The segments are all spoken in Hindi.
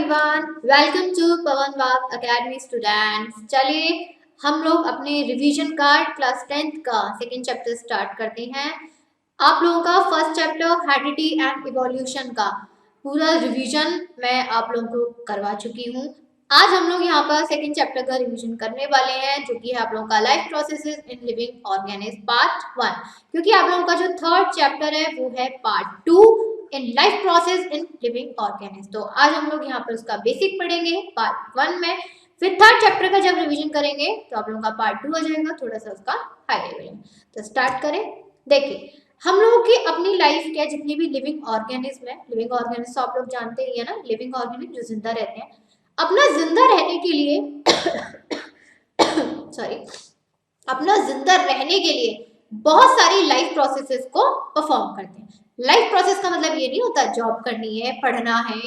एवरीवन, वेलकम टू पवन वाग अकेडमी स्टूडेंट्स। चलिए हम लोग अपने रिवीजन का क्लास 10th का सेकेंड चैप्टर स्टार्ट करते हैं। आप लोगों का first chapter heredity and evolution का पूरा रिवीजन मैं आप लोगों को करवा चुकी हूँ। आज हम लोग यहाँ पर सेकेंड चैप्टर का रिवीजन करने वाले हैं, जो कि है आप लोगों का life processes in living organism part 1, क्योंकि आप लोगों का जो थर्ड चैप्टर है वो है part 2 in life process in living organism. तो आज हम लोग यहाँ पर उसका बेसिक पढ़ेंगे पार्ट 1 में, फिर थर्ड चैप्टर का जब रिवीजन करेंगे तो आप लोगों का पार्ट 2 आ जाएगा, थोड़ा सा उसका हाई लेवल में। तो स्टार्ट करें। देखिए हम लोगों की अपनी लाइफ के जितनी भी लिविंग ऑर्गेनिज्म है, लिविंग ऑर्गेनिज्म आप लोग जानते ही है ना, लिविंग ऑर्गेनिज्म जो जिंदा रहते हैं, अपना जिंदा रहने के लिए सॉरी अपना जिंदा रहने के लिए बहुत सारी लाइफ प्रोसेसेस को परफॉर्म करते हैं। लाइफ प्रोसेस का मतलब ये नहीं होता जॉब करनी है, पढ़ना है,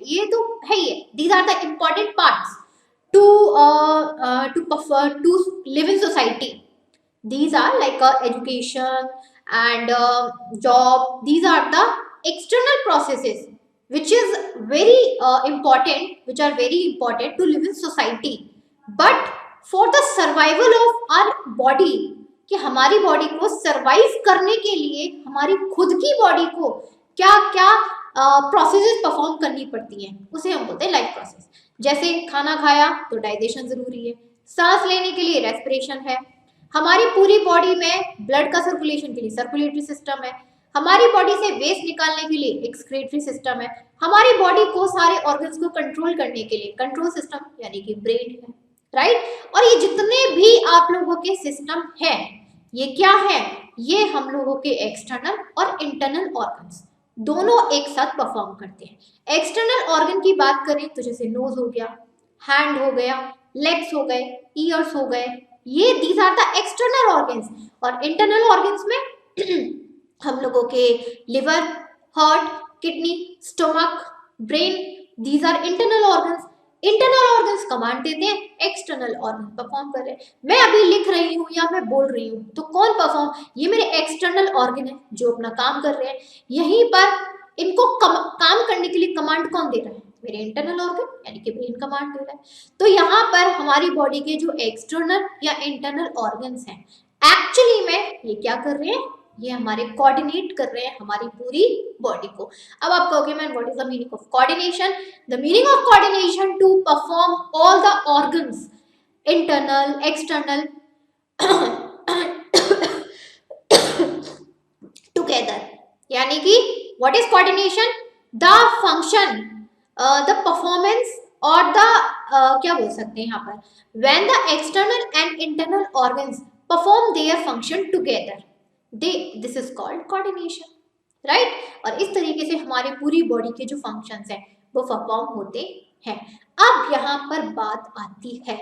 ये तो है ही है। These are the important parts to live in society. These are like education and job. These are the external processes which is very important, which are very important to live in society. But for the survival of our body, कि हमारी बॉडी को सरवाइव करने के लिए हमारी खुद की बॉडी को क्या क्या प्रोसेसेस परफॉर्म करनी पड़ती हैं, उसे हम बोलते हैं लाइफ प्रोसेस। जैसे खाना खाया तो डाइजेशन जरूरी है, सांस लेने के लिए रेस्पिरेशन है, हमारी पूरी बॉडी में ब्लड का सर्कुलेशन के लिए सर्कुलेटरी सिस्टम है, हमारी बॉडी से वेस्ट निकालने के लिए एक्सक्रीटरी सिस्टम है, हमारी बॉडी को सारे ऑर्गन्स को कंट्रोल करने के लिए कंट्रोल सिस्टम यानी कि ब्रेन है, राइट। और ये जितने भी आप लोगों के सिस्टम है, ये क्या है, ये हम लोगों के एक्सटर्नल और इंटरनल ऑर्गन्स दोनों एक साथ परफॉर्म करते हैं। एक्सटर्नल ऑर्गन की बात करें तो जैसे नोज हो गया, हैंड हो गया, लेग्स हो गए, ईयर्स हो गए, ये these are the external organs. और इंटरनल ऑर्गन्स में हम लोगों के liver, heart, kidney, stomach, brain, these are internal organs. Internal organs command देते हैं, एक्सटर्नल ऑर्गन परफॉर्म कर रहे हैं। मैं अभी लिख रही हूँ या मैं बोल रही हूँ तो कौन परफॉर्म, ये मेरे एक्सटर्नल ऑर्गन है जो अपना काम कर रहे हैं। यहीं पर इनको काम करने के लिए कमांड कौन दे रहा है, मेरे इंटरनल ऑर्गन यानी कि ब्रेन कमांड दे रहा है। तो यहाँ पर हमारी बॉडी के जो एक्सटर्नल या इंटरनल ऑर्गन्स हैं, एक्चुअली में ये क्या कर रहे हैं, ये हमारे कोऑर्डिनेट कर रहे हैं हमारी पूरी बॉडी को। अब आप कहोगे ma'am what is the meaning of coordination? The meaning of coordination to perform all the organs, internal, external together, यानी कि what is coordination? The function, the performance और द क्या बोल सकते हैं यहाँ पर, when the external and internal organs perform their function together, this is called coordination, right. और इस तरीके से हमारी पूरी बॉडी के जो फंक्शंस हैं वो परफॉर्म होते हैं। अब यहाँ पर बात आती है,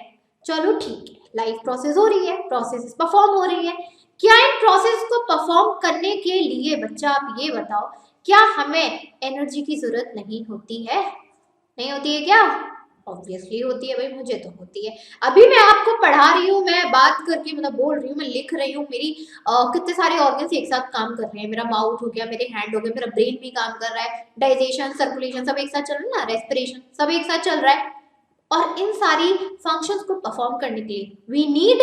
चलो ठीक है, लाइफ प्रोसेस हो रही है, प्रोसेस परफॉर्म हो रही है, क्या इन प्रोसेस को परफॉर्म करने के लिए बच्चा आप ये बताओ, क्या हमें एनर्जी की जरूरत नहीं होती है? नहीं होती है क्या? ऑब्वियसली होती है भाई, मुझे तो होती है। अभी मैं आपको पढ़ा रही हूँ, मैं बात करके मतलब बोल रही हूँ, मैं लिख रही हूँ, मेरी कितने सारे ऑर्गन्स एक साथ काम कर रहे हैं। मेरा माउथ हो गया, मेरे हैंड हो गए, मेरा ब्रेन भी काम कर रहा है, डाइजेशन, सर्कुलेशन सब एक साथ चल रहा है ना, रेस्पिरेशन सब एक साथ चल रहा है। और इन सारी फंक्शंस को परफॉर्म करने के लिए we need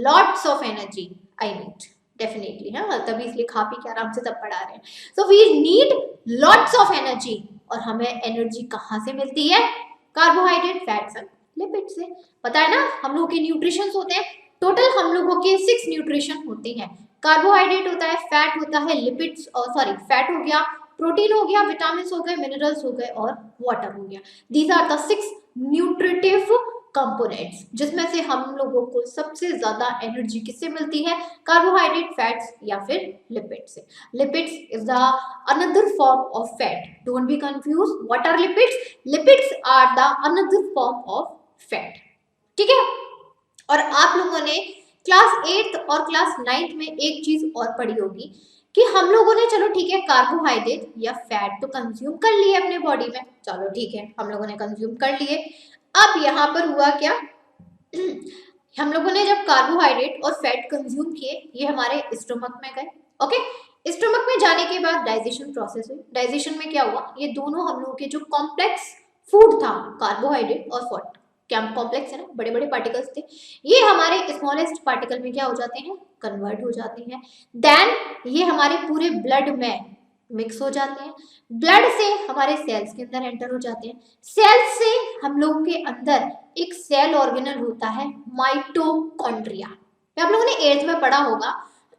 lots of energy. I need definitely, हाँ, तभी इसलिए खा पी के आराम से सब पढ़ा रहे हैं। So we need lots of energy. और हमें एनर्जी कहाँ से मिलती है? कार्बोहाइड्रेट, फैट्स एंड लिपिड से। पता है ना, हम लोगों के न्यूट्रिशंस होते हैं, टोटल हम लोगों के 6 न्यूट्रिशन होते हैं। कार्बोहाइड्रेट होता है, फैट होता है, लिपिड्स और सॉरी फैट हो गया, प्रोटीन हो गया, विटामिन हो गए, मिनरल्स हो गए और वाटर हो गया। These are the 6 nutritive components, जिसमें से हम लोगों को सबसे ज्यादा एनर्जी किससे मिलती है? कार्बोहाइड्रेट, फैट्स या फिर लिपिड से। Lipids is the another form of fat, don't be confuse, what are lipids? Lipids are the another form of fat, ठीक है। और आप लोगों ने क्लास 8th और क्लास 9th में एक चीज और पढ़ी होगी कि हम लोगों ने, चलो ठीक है, कार्बोहाइड्रेट या फैट तो कंज्यूम कर लिए अपने बॉडी में, चलो ठीक है, हम लोगों ने कंज्यूम कर लिए। अब यहाँ पर हुआ क्या, हम लोगों ने जब कार्बोहाइड्रेट और फैट कंज्यूम किए, ये हमारे स्टमक में गए, ओके। स्टमक में जाने के बाद डाइजेशन प्रोसेस हुई। डाइजेशन में क्या हुआ, ये दोनों हम लोगों के जो कॉम्प्लेक्स फूड था, कार्बोहाइड्रेट और फैट, क्या कॉम्प्लेक्स है ना, बड़े बड़े पार्टिकल्स थे, ये हमारे स्मॉलेस्ट पार्टिकल में क्या हो जाते हैं, कन्वर्ट हो जाते हैं। देन ये हमारे पूरे ब्लड में मिक्स हो जाते हैं, ब्लड से हमारे सेल्स के अंदर एंटर हो जाते हैं, सेल्स से हम लोगों के अंदर एक सेल ऑर्गेनल होता है माइटोकॉन्ड्रिया, आप लोगों ने 8th में पढ़ा होगा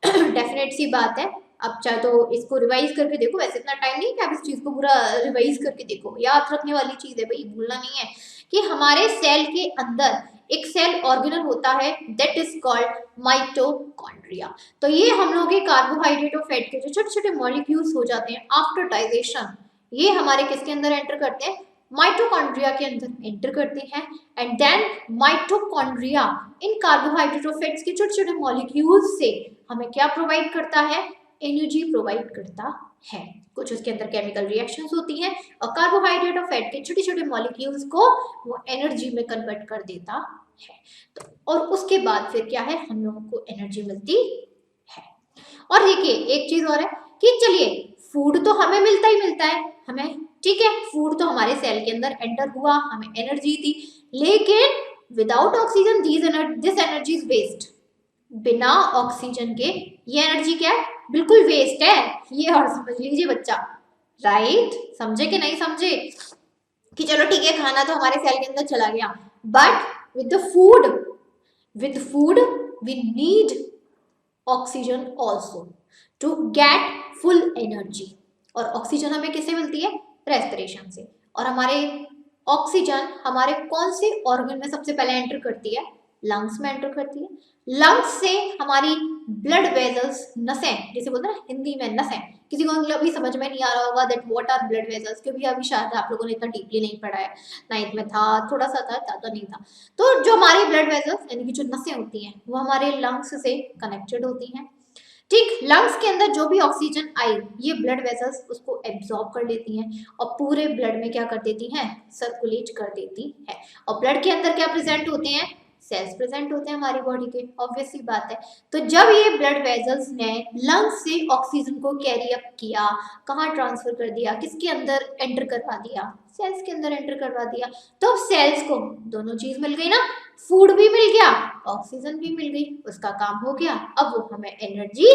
डेफिनेट सी बात है। अब चाहे तो इसको रिवाइज करके देखो, वैसे इतना टाइम नहीं कि आप इस चीज को पूरा रिवाइज करके देखो, याद रखने वाली चीज है भाई, भूलना नहीं है कि हमारे सेल के अंदर एक सेल ऑर्गेनल होता है दैट इज कॉल्ड माइटोकॉन्ड्रिया। तो ये हम लोग के कार्बोहाइड्रेट और फैट के जो छोटे छोटे मॉलिक्यूल्स हो जाते हैं आफ्टर डाइजेशन, ये हमारे किसके अंदर एंटर करते हैं, माइटोकॉन्ड्रिया के अंदर एंटर करते हैं। एंड देन माइटोकॉन्ड्रिया इन कार्बोहाइड्रेट और फैट्स के छोटे छोटे मॉलिक्यूल्स से हमें क्या प्रोवाइड करता है, एनर्जी प्रोवाइड करता है। कुछ उसके अंदर केमिकल रिएक्शंस होती हैं और कार्बोहाइड्रेट और फैट के छोटे छोटे मॉलिक्यूल्स को वो एनर्जी में कन्वर्ट कर देता है। तो और उसके बाद फिर क्या है, हम लोगों को एनर्जी मिलती है। और देखिए एक चीज और है कि चलिए फूड तो हमें मिलता ही मिलता है हमें, ठीक है, फूड तो हमारे सेल के अंदर एंटर हुआ, हमें एनर्जी दी, लेकिन without oxygen this energy is waste, बिना ऑक्सीजन के ये एनर्जी क्या है, बिल्कुल वेस्ट है, ये और समझ लीजिए बच्चा, राइट, समझे कि नहीं समझे, कि चलो ठीक है खाना तो हमारे सेल के अंदर चला गया, but with food we need oxygen also to get full energy. और ऑक्सीजन हमें किससे मिलती है, रेस्पिरेशन से। और हमारे ऑक्सीजन हमारे कौन से ऑर्गन में सबसे पहले एंटर करती है, लंग्स में एंटर करती है। लंग्स से हमारी ब्लड वेजल्स, नसें जिसे बोलते हैं ना हिंदी में नसें, किसी को अभी समझ में नहीं आ रहा होगा that what are blood vessels, क्योंकि अभी शायद आप लोगों ने इतना डीपली नहीं पढ़ा है, 9th में था, थोड़ा सा था, ज़्यादा नहीं था। तो जो हमारी ब्लड वेजल्स यानी कि जो नसें होती हैं वो हमारे लंग्स से कनेक्टेड होती हैं, ठीक। लंग्स के अंदर जो भी ऑक्सीजन आई ये ब्लड वेसल्स उसको एब्जॉर्ब कर लेती हैं और पूरे ब्लड में क्या कर देती हैं, सर्कुलेट कर देती है। और ब्लड के अंदर क्या प्रेजेंट होते हैं, सेल्स प्रेजेंट होते हैं हमारी बॉडी के, ऑब्वियस सी बात है। तो जब ये ब्लड वेसल्स ने लंग्स से ऑक्सीजन को कैरी अप किया, कहाँ ट्रांसफर कर दिया, किसके अंदर एंटर करवा दिया, सेल्स के अंदर एंटर करवा दिया, तो सेल्स को दोनों चीज मिल गई ना, फूड भी मिल गया, ऑक्सीजन भी मिल गई, उसका काम हो गया, अब वो हमें एनर्जी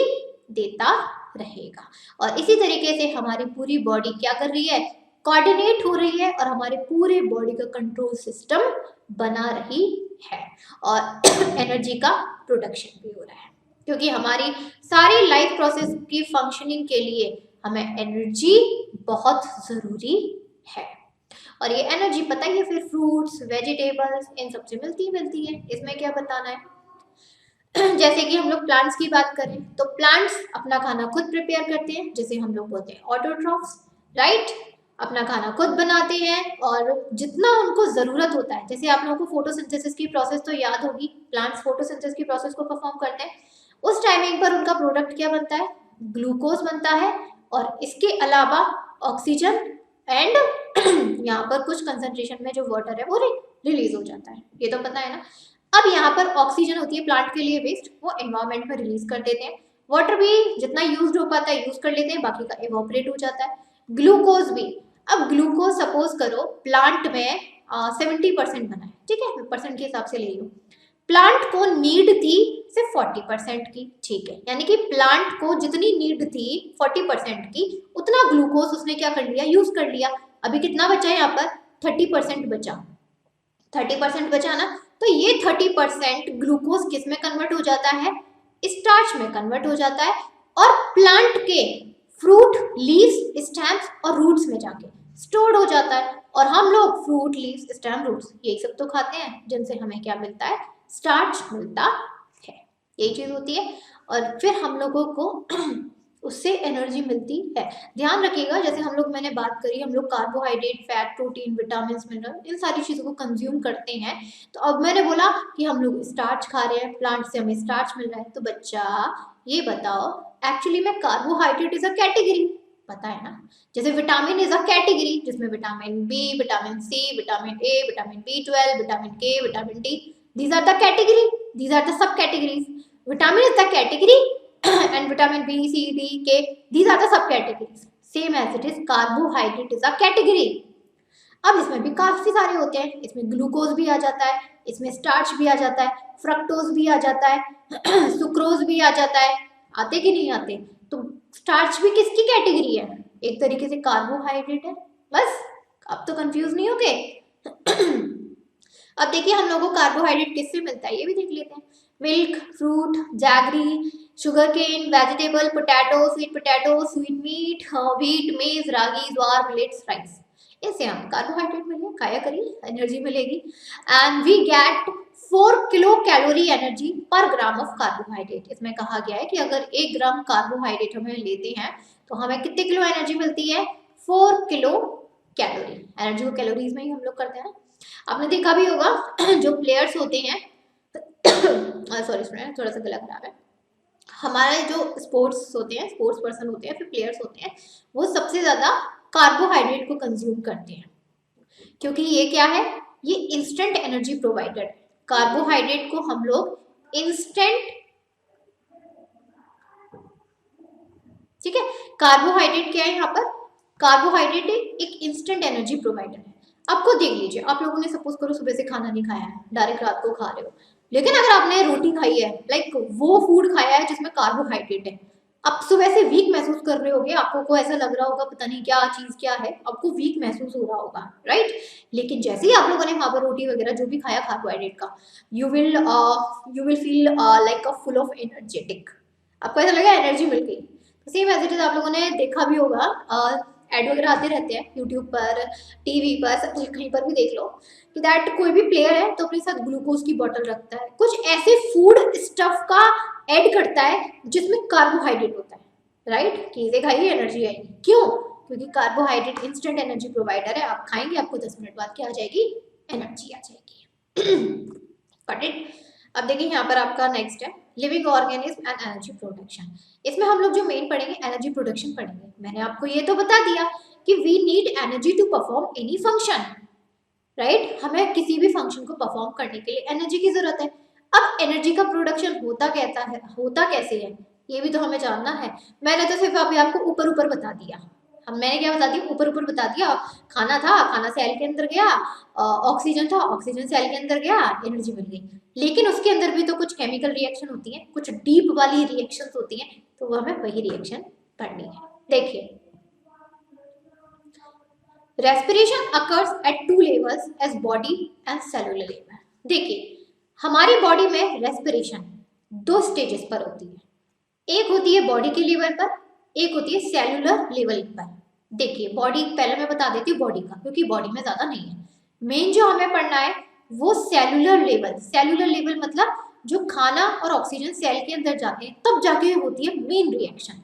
देता रहेगा। और इसी तरीके से हमारी पूरी बॉडी क्या कर रही है, कोऑर्डिनेट हो रही है और हमारे पूरे बॉडी का कंट्रोल सिस्टम बना रही है और एनर्जी का प्रोडक्शन भी हो रहा है, क्योंकि हमारी सारी लाइफ प्रोसेस की फंक्शनिंग के लिए हमें एनर्जी बहुत जरूरी है। और ये एनर्जी पता ही है फिर फ्रूट्स वेजिटेबल्स इन सबसे मिलती है। इसमें क्या बताना है जैसे कि हम लोग प्लांट्स की बात करें तो प्लांट्स अपना खाना खुद प्रिपेयर करते हैं, जिसे हम लोग बोलते हैं ऑटोट्रॉफ्स, राइट, अपना खाना खुद बनाते हैं और जितना उनको जरूरत होता है, जैसे आप लोगों को फोटोसिंथेसिस की प्रोसेस तो याद होगी, प्लांट्स फोटोसिंथेसिस की प्रोसेस को परफॉर्म करते हैं, उस टाइमिंग पर उनका प्रोडक्ट क्या बनता है, ग्लूकोज बनता है, और इसके अलावा ऑक्सीजन एंड यहाँ पर कुछ कंसंट्रेशन में जो वाटर है वो रिलीज हो जाता है, ये तो पता है ना। अब यहाँ पर ऑक्सीजन होती है प्लांट के लिए वेस्ट, वो एनवायरमेंट में रिलीज कर देते हैं, वाटर भी जितना यूज हो पाता है यूज कर लेते हैं, बाकी का इवोपरेट हो जाता है, ग्लूकोज भी। अब ग्लूकोज सपोज करो प्लांट में 70% बना है, ठीक है, परसेंट के हिसाब से ले लो, प्लांट को नीड थी सिर्फ 40% की, ठीक है, यानी कि प्लांट को जितनी नीड थी 40% की उतना ग्लूकोज उसने क्या कर लिया, यूज कर लिया। अभी कितना बचा है यहाँ पर, 30% बचा, 30% बचा ना, तो ये 30% ग्लूकोज किस में कन्वर्ट हो जाता है, स्टार्च में कन्वर्ट हो जाता है, और प्लांट के फ्रूट लीव्स स्टेम्स और रूट्स में जाके स्टोर्ड हो जाता है। और हम लोग फ्रूट लीव्स स्टेम रूट्स यही सब तो खाते हैं, जिनसे हमें क्या मिलता है, स्टार्च मिलता है, यही चीज होती है। और फिर हम लोगों को उससे एनर्जी मिलती है। ध्यान रखिएगा, जैसे हम लोग, मैंने बात करी, हम लोग carbohydrate, fat, protein, vitamin, mineral, इन सारी चीज़ों को कंज्यूम करते हैं। तो अब मैंने बोला कि हम लोग स्टार्च खा रहे हैं, प्लांट से हमें स्टार्च मिल रहा है, तो बच्चा ये बताओ एक्चुअली में कार्बोहाइड्रेट इज अ कैटेगरी, पता है ना, जैसे विटामिन इज अ कैटेगरी जिसमें vitamin B, vitamin C, vitamin A, vitamin B12, vitamin K, vitamin D, these are the category, these are the subcategories. Vitamin is the category and vitamin B, C, D, K, these are the subcategories. Same as it is carbohydrate is a category. अब इसमें भी काफी सारे होते हैं, इसमें ग्लूकोज भी आ जाता है, इसमें स्टार्च भी आ जाता है, फ्रक्टोज भी आ जाता है सुक्रोज भी आ जाता है। आते कि नहीं आते? तो स्टार्च भी किसकी कैटेगरी है? एक तरीके से कार्बोहाइड्रेट है। बस अब तो कंफ्यूज नहीं हो गए अब देखिए हम लोगों को कार्बोहाइड्रेट किससे मिलता है ये भी देख लेते हैं। Milk, fruit, jaggery, sugar cane, vegetable, potato, sweet meat, wheat, maize, ragi, ज्वार, मिलेट्स, राइस। इससे हम कार्बोहाइड्रेट मिलेंगे, खाया करिए, एनर्जी मिलेगी। And we get 4 kilo calorie energy per gram of carbohydrate. इसमें कहा गया है कि अगर 1 ग्राम कार्बोहाइड्रेट हमें लेते हैं तो हमें कितने किलो एनर्जी मिलती है? 4 किलो कैलोरी। एनर्जी को कैलोरीज में ही हम लोग करते हैं ना। आपने देखा भी होगा जो प्लेयर्स होते हैं सॉरी स्टूडेंट, थोड़ा सा गला खराब है। हमारे जो स्पोर्ट्स होते हैं, स्पोर्ट्स पर्सन होते हैं, फिर प्लेयर्स होते हैं, वो सबसे ज्यादा कार्बोहाइड्रेट को कंज्यूम करते हैं, क्योंकि ये क्या है? ये इंस्टेंट एनर्जी प्रोवाइडर है। कार्बोहाइड्रेट को हम लोग इंस्टेंट, ठीक है, कार्बोहाइड्रेट क्या है यहाँ पर? कार्बोहाइड्रेट एक इंस्टेंट एनर्जी प्रोवाइडर है। आपको देख लीजिए, आप लोगों ने सपोज करो सुबह से खाना नहीं खाया है, डायरेक्ट रात को खा रहे हो, लेकिन अगर आपने रोटी खाई है, लाइक वो फूड खाया है जिसमें कार्बोहाइड्रेट है, आप सुबह से वीक महसूस कर रहे होगे, आपको को ऐसा लग रहा होगा पता नहीं क्या चीज क्या है, आपको वीक महसूस हो रहा होगा, राइट। लेकिन जैसे ही आप लोगों ने वहां पर रोटी वगैरह जो भी खाया कार्बोहाइड्रेट का, you will feel like full of energetic, आपको ऐसा लगा एनर्जी मिल गई। सेम एज इट इज आप लोगों ने देखा भी होगा, एड वगैरह आते रहते हैं यूट्यूब पर, टीवी पर, सब कहीं पर भी देख लो कि दैट कोई भी प्लेयर है तो अपने साथ ग्लूकोज की बोतल रखता है, कुछ ऐसे फूड स्टफ का ऐड करता है जिसमें कार्बोहाइड्रेट होता है, राइट, कि इसे खाइए एनर्जी आएगी। क्यों? क्योंकि कार्बोहाइड्रेट इंस्टेंट एनर्जी प्रोवाइडर है, आप खाएंगे आपको 10 मिनट बाद क्या आ जाएगी? एनर्जी आ जाएगी गॉट इट। अब देखिए यहाँ पर आपका नेक्स्ट है living organism and energy production. इसमें हम लोग जो मेन पढ़ेंगे एनर्जी प्रोडक्शन पढ़ेंगे। मैंने आपको ये तो बता दिया कि we need energy to perform any function, right, हमें किसी भी फंक्शन को परफॉर्म करने के लिए एनर्जी की जरूरत है। अब एनर्जी का प्रोडक्शन होता कैसे है ये भी तो हमें जानना है। मैंने तो सिर्फ अभी आपको ऊपर ऊपर बता दिया, अब मैंने क्या बता दिया? ऊपर ऊपर बता दिया। खाना था, खाना सेल के अंदर गया, ऑक्सीजन था, ऑक्सीजन सेल के अंदर गया, एनर्जी मिल गई। लेकिन उसके अंदर भी तो कुछ केमिकल रिएक्शन होती है, कुछ डीप वाली रिएक्शन होती है, तो वो हमें वही रिएक्शन पढ़नी है। देखिए, respiration occurs at 2 levels as body and cellular level. देखिए, हमारी बॉडी में रेस्पिरेशन 2 स्टेजेस पर होती है, एक होती है बॉडी के लेवल पर, एक होती है सेलुलर लेवल पर। देखिए, बॉडी पहले मैं बता देती हूँ बॉडी का, क्योंकि बॉडी में ज्यादा नहीं है। मेन जो हमें पढ़ना है वो सेलुलर लेवल। सेलुलर लेवल मतलब जो खाना और ऑक्सीजन सेल के अंदर जाते हैं तब जाके होती है मेन रिएक्शन,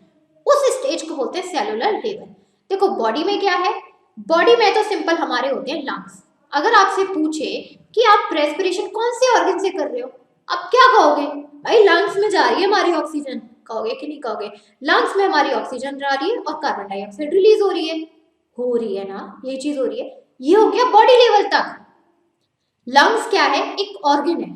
उस स्टेज को बोलते हैं सेलुलर लेवल। देखो, बॉडी में क्या है? बॉडी में तो सिंपल हमारे होते हैं लंग्स। अगर आपसे पूछे कि आप रेस्पिरेशन कौन से ऑर्गन से कर रहे हो, आप क्या कहोगे? भाई लंग्स में जा रही है हमारी ऑक्सीजन, कहोगे कि नहीं कहोगे? लंग्स में हमारी ऑक्सीजन जा रही है और कार्बन डाइऑक्साइड रिलीज हो रही है ना, ये चीज हो रही है। ये हो गया बॉडी लेवल तक। लंग्स क्या है? एक ऑर्गन है,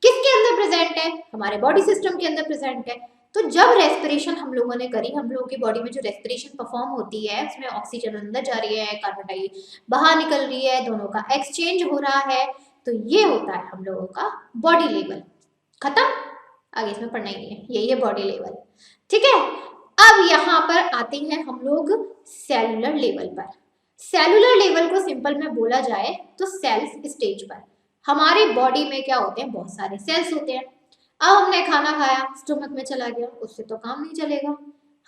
किसके अंदर प्रेजेंट है? हमारे बॉडी सिस्टम के अंदर प्रेजेंट है। तो जब रेस्पिरेशन हम लोगों ने करी, हम लोगों की बॉडी में जो रेस्पिरेशन परफॉर्म होती है उसमें ऑक्सीजन अंदर जा रही है, कार्बन डाइऑक्साइड बाहर निकल रही है, दोनों का एक्सचेंज हो रहा है, तो ये होता है हम लोगों का बॉडी लेवल। खत्म, आगे इसमें पढ़ना ही नहीं है, यही है बॉडी लेवल, ठीक है। अब यहाँ पर आते हैं हम लोग सेलुलर लेवल पर। सेलुलर लेवल को सिंपल में बोला जाए तो सेल्स स्टेज पर। हमारी बॉडी में क्या होते हैं? बहुत सारे सेल्स होते हैं। अब हमने खाना खाया, स्टमक में चला गया, उससे तो काम नहीं चलेगा,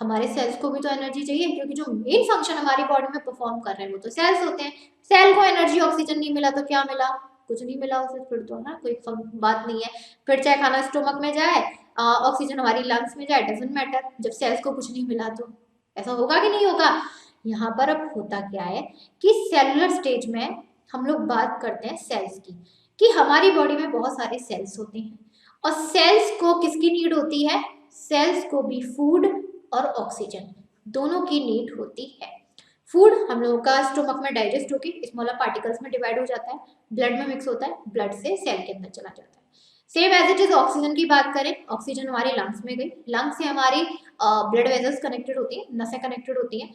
हमारे सेल्स को भी तो एनर्जी चाहिए, क्योंकि जो मेन फंक्शन हमारी बॉडी में परफॉर्म कर रहे हैं वो तो सेल्स होते हैं। सेल को एनर्जी ऑक्सीजन नहीं मिला तो क्या मिला? कुछ नहीं मिला उसे, फिर तो ना कोई बात नहीं है। फिर चाहे खाना स्टमक में जाए, ऑक्सीजन हमारी लंग्स में जाए, डजंट मैटर, जब सेल्स को कुछ नहीं मिला तो ऐसा होगा कि नहीं होगा? यहाँ पर अब होता क्या है कि सेलुलर स्टेज में हम लोग बात करते हैं सेल्स की, कि हमारी बॉडी में बहुत सारे सेल्स होते हैं और सेल्स को किसकी नीड होती है? सेल्स को भी फूड और ऑक्सीजन दोनों की नीड होती है। फूड हम लोगों का स्टोमक में डाइजेस्ट होकर स्मॉलर पार्टिकल्स में डिवाइड हो जाता है, ब्लड में मिक्स होता है, ब्लड से सेल के अंदर चला जाता है। Same as it is oxygen की बात करें, ऑक्सीजन हमारे लंग्स में गई, लंग्स से हमारी ब्लड वेजल्स कनेक्टेड होती है, नसें कनेक्टेड होती हैं।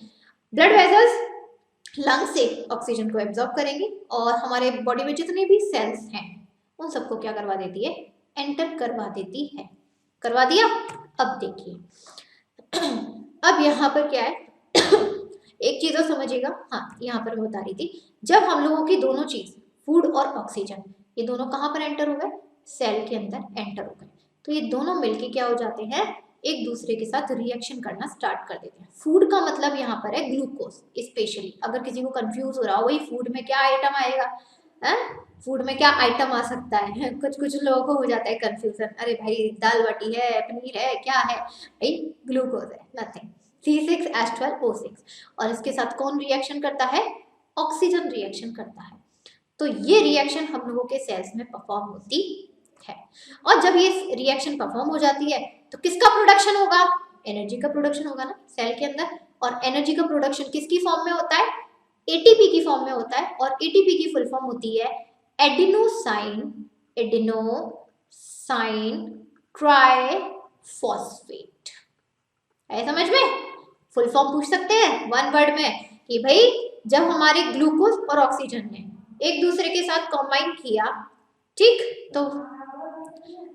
ब्लड वेजल्स लंग से ऑक्सीजन को एब्जॉर्ब करेंगे और हमारे बॉडी में जितने भी सेल्स हैं उन सबको क्या करवा देती है, एंटर करवा देती है। करवा दिया। अब देखिए अब यहाँ पर क्या है एक चीज और समझिएगा। हाँ, यहाँ पर मैं बता रही थी, जब हम लोगों की दोनों चीज फूड और ऑक्सीजन ये दोनों कहाँ पर एंटर हो गए, सेल के अंदर एंटर हो गए, तो ये दोनों मिलके क्या हो जाते हैं, एक दूसरे के साथ रिएक्शन करना स्टार्ट कर देते हैं। फूड का मतलब यहाँ पर है ग्लूकोज। स्पेशली अगर किसी को कंफ्यूज हो रहा हो, वही फूड में क्या आइटम आएगा, है फूड में क्या आइटम आ सकता है कुछ कुछ लोगों को हो जाता है कंफ्यूजन, अरे भाई दाल बाटी है, पनीर है, क्या है भाई, ग्लूकोज है, नथिंग। C6H12O6 और इसके साथ कौन रिएक्शन करता है, ऑक्सीजन रिएक्शन करता है। तो ये रिएक्शन हम लोगों के सेल्स में परफॉर्म होती है। और जब ये रिएक्शन परफॉर्म हो जाती है तो किसका प्रोडक्शन होगा, एनर्जी का प्रोडक्शन होगा ना सेल के अंदर। और एनर्जी का प्रोडक्शन किसकी फॉर्म में होता है, एटीपी की फॉर्म में होता है। और एटीपी की फुल फॉर्म होती है एडिनोसाइन ट्राइफॉस्फेट। है समझ में, फुल फॉर्म पूछ सकते हैं वन वर्ड में कि भाई जब हमारे ग्लूकोज और ऑक्सीजन ने एक दूसरे के साथ कंबाइन किया, ठीक,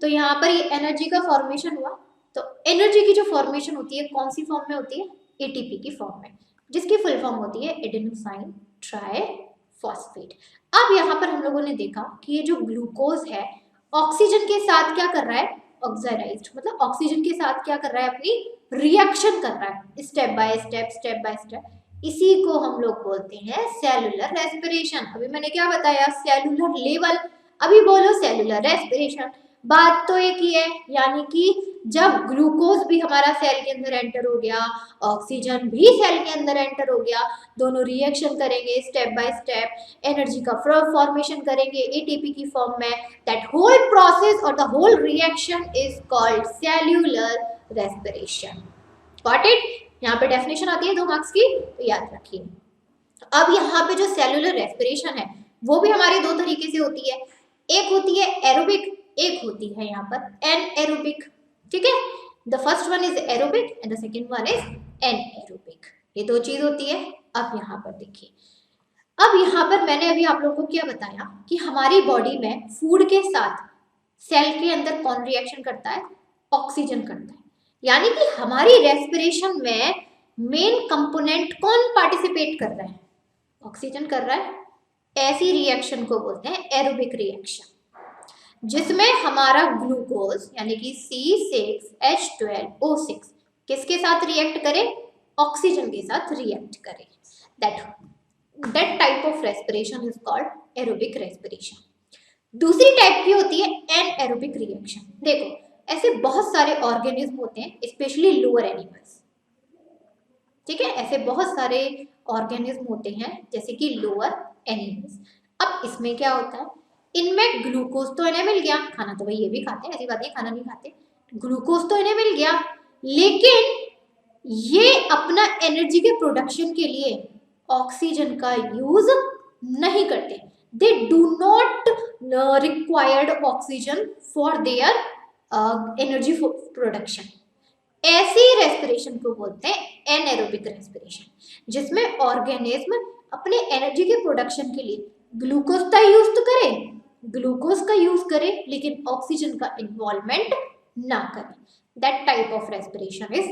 तो यहाँ पर ये एनर्जी का फॉर्मेशन हुआ। तो एनर्जी की जो फॉर्मेशन होती है कौन सी फॉर्म में होती है, एटीपी की फॉर्म में, जिसकी फुल फॉर्म होती है एडेनोसाइन ट्राइफॉस्फेट। अब यहाँ पर हम लोगों ने देखा कि ये जो ग्लूकोज है ऑक्सीजन के साथ क्या कर रहा है, ऑक्सीडाइज्ड, मतलब ऑक्सीजन के साथ क्या कर रहा है, अपनी रिएक्शन कर रहा है step by step, step by step. इसी को हम लोग बोलते हैं सेलुलर रेस्पिरेशन। अभी मैंने क्या बताया, सेलुलर लेवल, अभी बोलो सेलुलर रेस्पिरेशन। बात तो एक ही है, यानी कि जब ग्लूकोज भी हमारा सेल के अंदर एंटर हो गया, ऑक्सीजन भी सेल के अंदर एंटर हो गया, दोनों रिएक्शन करेंगे स्टेप बाय स्टेप, एनर्जी का फॉर्मेशन करेंगे एटीपी की फॉर्म में, दैट होल प्रोसेस और the whole reaction is called cellular respiration. Got it. यहाँ पे डेफिनेशन आती है 2 मार्क्स की, तो याद रखिए। अब यहाँ पे जो सेल्यूलर रेस्पिरेशन है वो भी हमारी 2 तरीके से होती है, एक होती है एरोबिक, एक होती है यहाँ पर एनएरोबिक। ठीक है, the first one is aerobic and the second one is anaerobic, ये 2 चीज होती है। अब यहाँ पर देखिए, अब यहाँ पर मैंने अभी आप लोगों को क्या बताया कि हमारी बॉडी में फूड के साथ सेल के अंदर कौन रिएक्शन करता है, ऑक्सीजन करता है। यानी कि हमारी रेस्पिरेशन में मेन कंपोनेंट कौन पार्टिसिपेट कर रहा है, ऑक्सीजन कर रहा है। ऐसी रिएक्शन को बोलते हैं एरोबिक रिएक्शन, जिसमें हमारा ग्लूकोज यानी कि C6H12O6 किसके साथ रिएक्ट करे, ऑक्सीजन के साथ रिएक्ट करे। That type of respiration is called aerobic respiration. दूसरी टाइप की होती है एनएरोबिक रिएक्शन। देखो ऐसे बहुत सारे ऑर्गेनिज्म होते हैं, स्पेशली लोअर एनिमल्स, ठीक है, ऐसे बहुत सारे ऑर्गेनिज्म होते हैं जैसे कि लोअर एनिमल्स। अब इसमें क्या होता है, इनमें ग्लूकोज तो इन्हें मिल गया, खाना तो भाई ये भी खाते हैं, ऐसी बात नहीं खाना नहीं खाते, ग्लूकोज तो इन्हें मिल गया, लेकिन ये अपना एनर्जी के प्रोडक्शन के लिए ऑक्सीजन का यूज नहीं करते। They do not required oxygen for their energy production. ऐसी रेस्पिरेशन को बोलते हैं एनएरोबिक रेस्पिरेशन, जिसमें ऑर्गेनिज्म अपने एनर्जी के प्रोडक्शन के लिए ग्लूकोज का यूज तो करे, ग्लूकोज का यूज करे, लेकिन ऑक्सीजन का इन्वॉल्वमेंट ना करे। That type of respiration is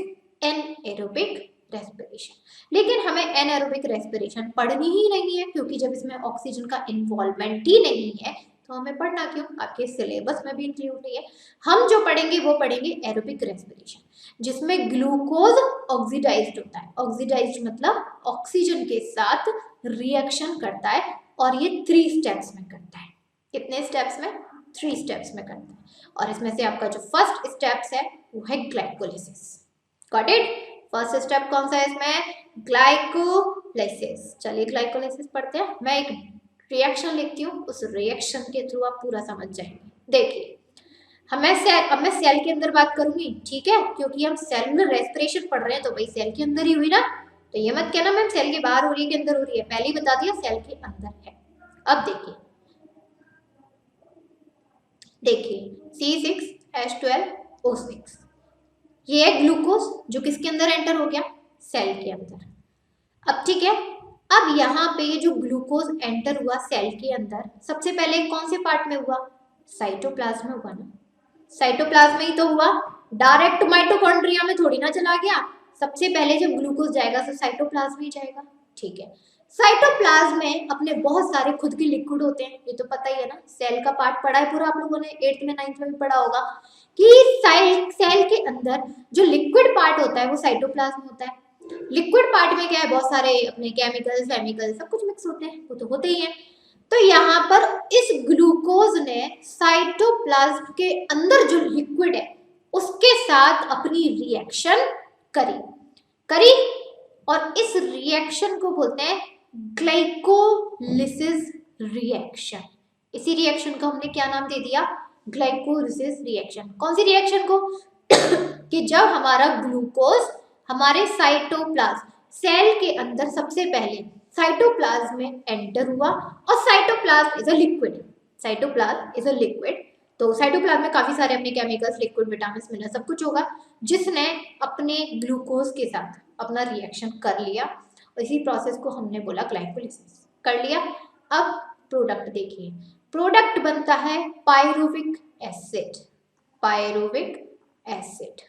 anaerobic respiration. लेकिन हमें एनएरोबिक रेस्पिरेशन पढ़नी ही नहीं है, क्योंकि जब इसमें ऑक्सीजन का इन्वॉल्वमेंट ही नहीं है तो हमें पढ़ना क्यों, आपके सिलेबस में भी इंक्लूड नहीं है। हम जो पढ़ेंगे वो पढ़ेंगे एरोबिक रेस्पिरेशन, जिसमें ग्लूकोज ऑक्सीडाइज्ड होता है। ऑक्सीडाइज्ड मतलब ऑक्सीजन के साथ रिएक्शन करता है, और ये 3 स्टेप्स में करता है। कितने स्टेप्स में, 3 स्टेप्स में करता है। और इसमें से आपका जो फर्स्ट स्टेप्स है वो है glycolysis. Got it. First step कौन सा है इसमें, ग्लाइकोलाइसिस। चलिए ग्लाइकोलाइसिस पढ़ते हैं। मैं एक रिएक्शन लिखती हूँ, उस रिएक्शन के थ्रू आप पूरा समझ जाएंगे। देखिए अब मैं सेल के अंदर बात करूंगी, ठीक है, क्योंकि हम सेलुलर रेस्पिरेशन पढ़ रहे हैं, तो भाई सेल के अंदर ही हुई ना, तो ये मत कहना मैम सेल के बाहर हो रही है कि अंदर हो रही है, पहले ही बता दिया सेल के अंदर है। अब देखिए C6H12O6 ये है ग्लूकोज जो किसके अंदर एंटर हो गया, सेल के अंदर। अब ठीक है, अब यहाँ पे जो ग्लूकोज एंटर हुआ सेल के अंदर, सबसे पहले कौन से पार्ट में हुआ? साइटोप्लाज्म में हुआ ना, साइटोप्लाज्म में ही तो हुआ, डायरेक्ट माइटोकॉन्ड्रिया में थोड़ी ना चला गया। सबसे पहले जब ग्लूकोज जाएगा तो साइटोप्लाज्म ही जाएगा, ठीक है। साइटोप्लाज्म में अपने बहुत सारे खुद के लिक्विड होते हैं, ये तो पता ही है ना, सेल का पार्ट पढ़ा है पूरा आप लोगों ने, 8th में 9th में भी पढ़ा होगा कि सेल के अंदर जो लिक्विड पार्ट होता है वो साइटोप्लाज्म होता है। लिक्विड पार्ट में क्या है, बहुत सारे अपने केमिकल्स केमिकल्स सब कुछ मिक्स होते हैं, वो तो होते ही हैं। तो यहाँ पर इस ग्लूकोज ने साइटोप्लाज्म के अंदर जो लिक्विड है उसके साथ अपनी रिएक्शन करी करी और इस रिएक्शन को बोलते हैं ग्लाइकोलिसिस रिएक्शन। इसी रिएक्शन को हमने क्या नाम दे दिया? Glycolysis reaction. कौन सी रिएक्शन को? कि जब हमारा ग्लूकोज हमारे साइटोप्लाज्म सेल के अंदर सबसे पहले साइटोप्लाज्म में एंटर हुआ, और cytoplasm is a liquid, cytoplasm is a liquid, तो साइटोप्लाज्म में काफी सारे अपने केमिकल्स, लिक्विड, विटामिन, मिनरल सब कुछ होगा, जिसने अपने ग्लूकोज के साथ अपना रिएक्शन कर लिया, और इसी प्रोसेस को हमने बोला ग्लाइकोलिसिस। कर लिया। अब प्रोडक्ट देखिए, प्रोडक्ट बनता है पायरुविक एसिड, पायरुविक एसिड।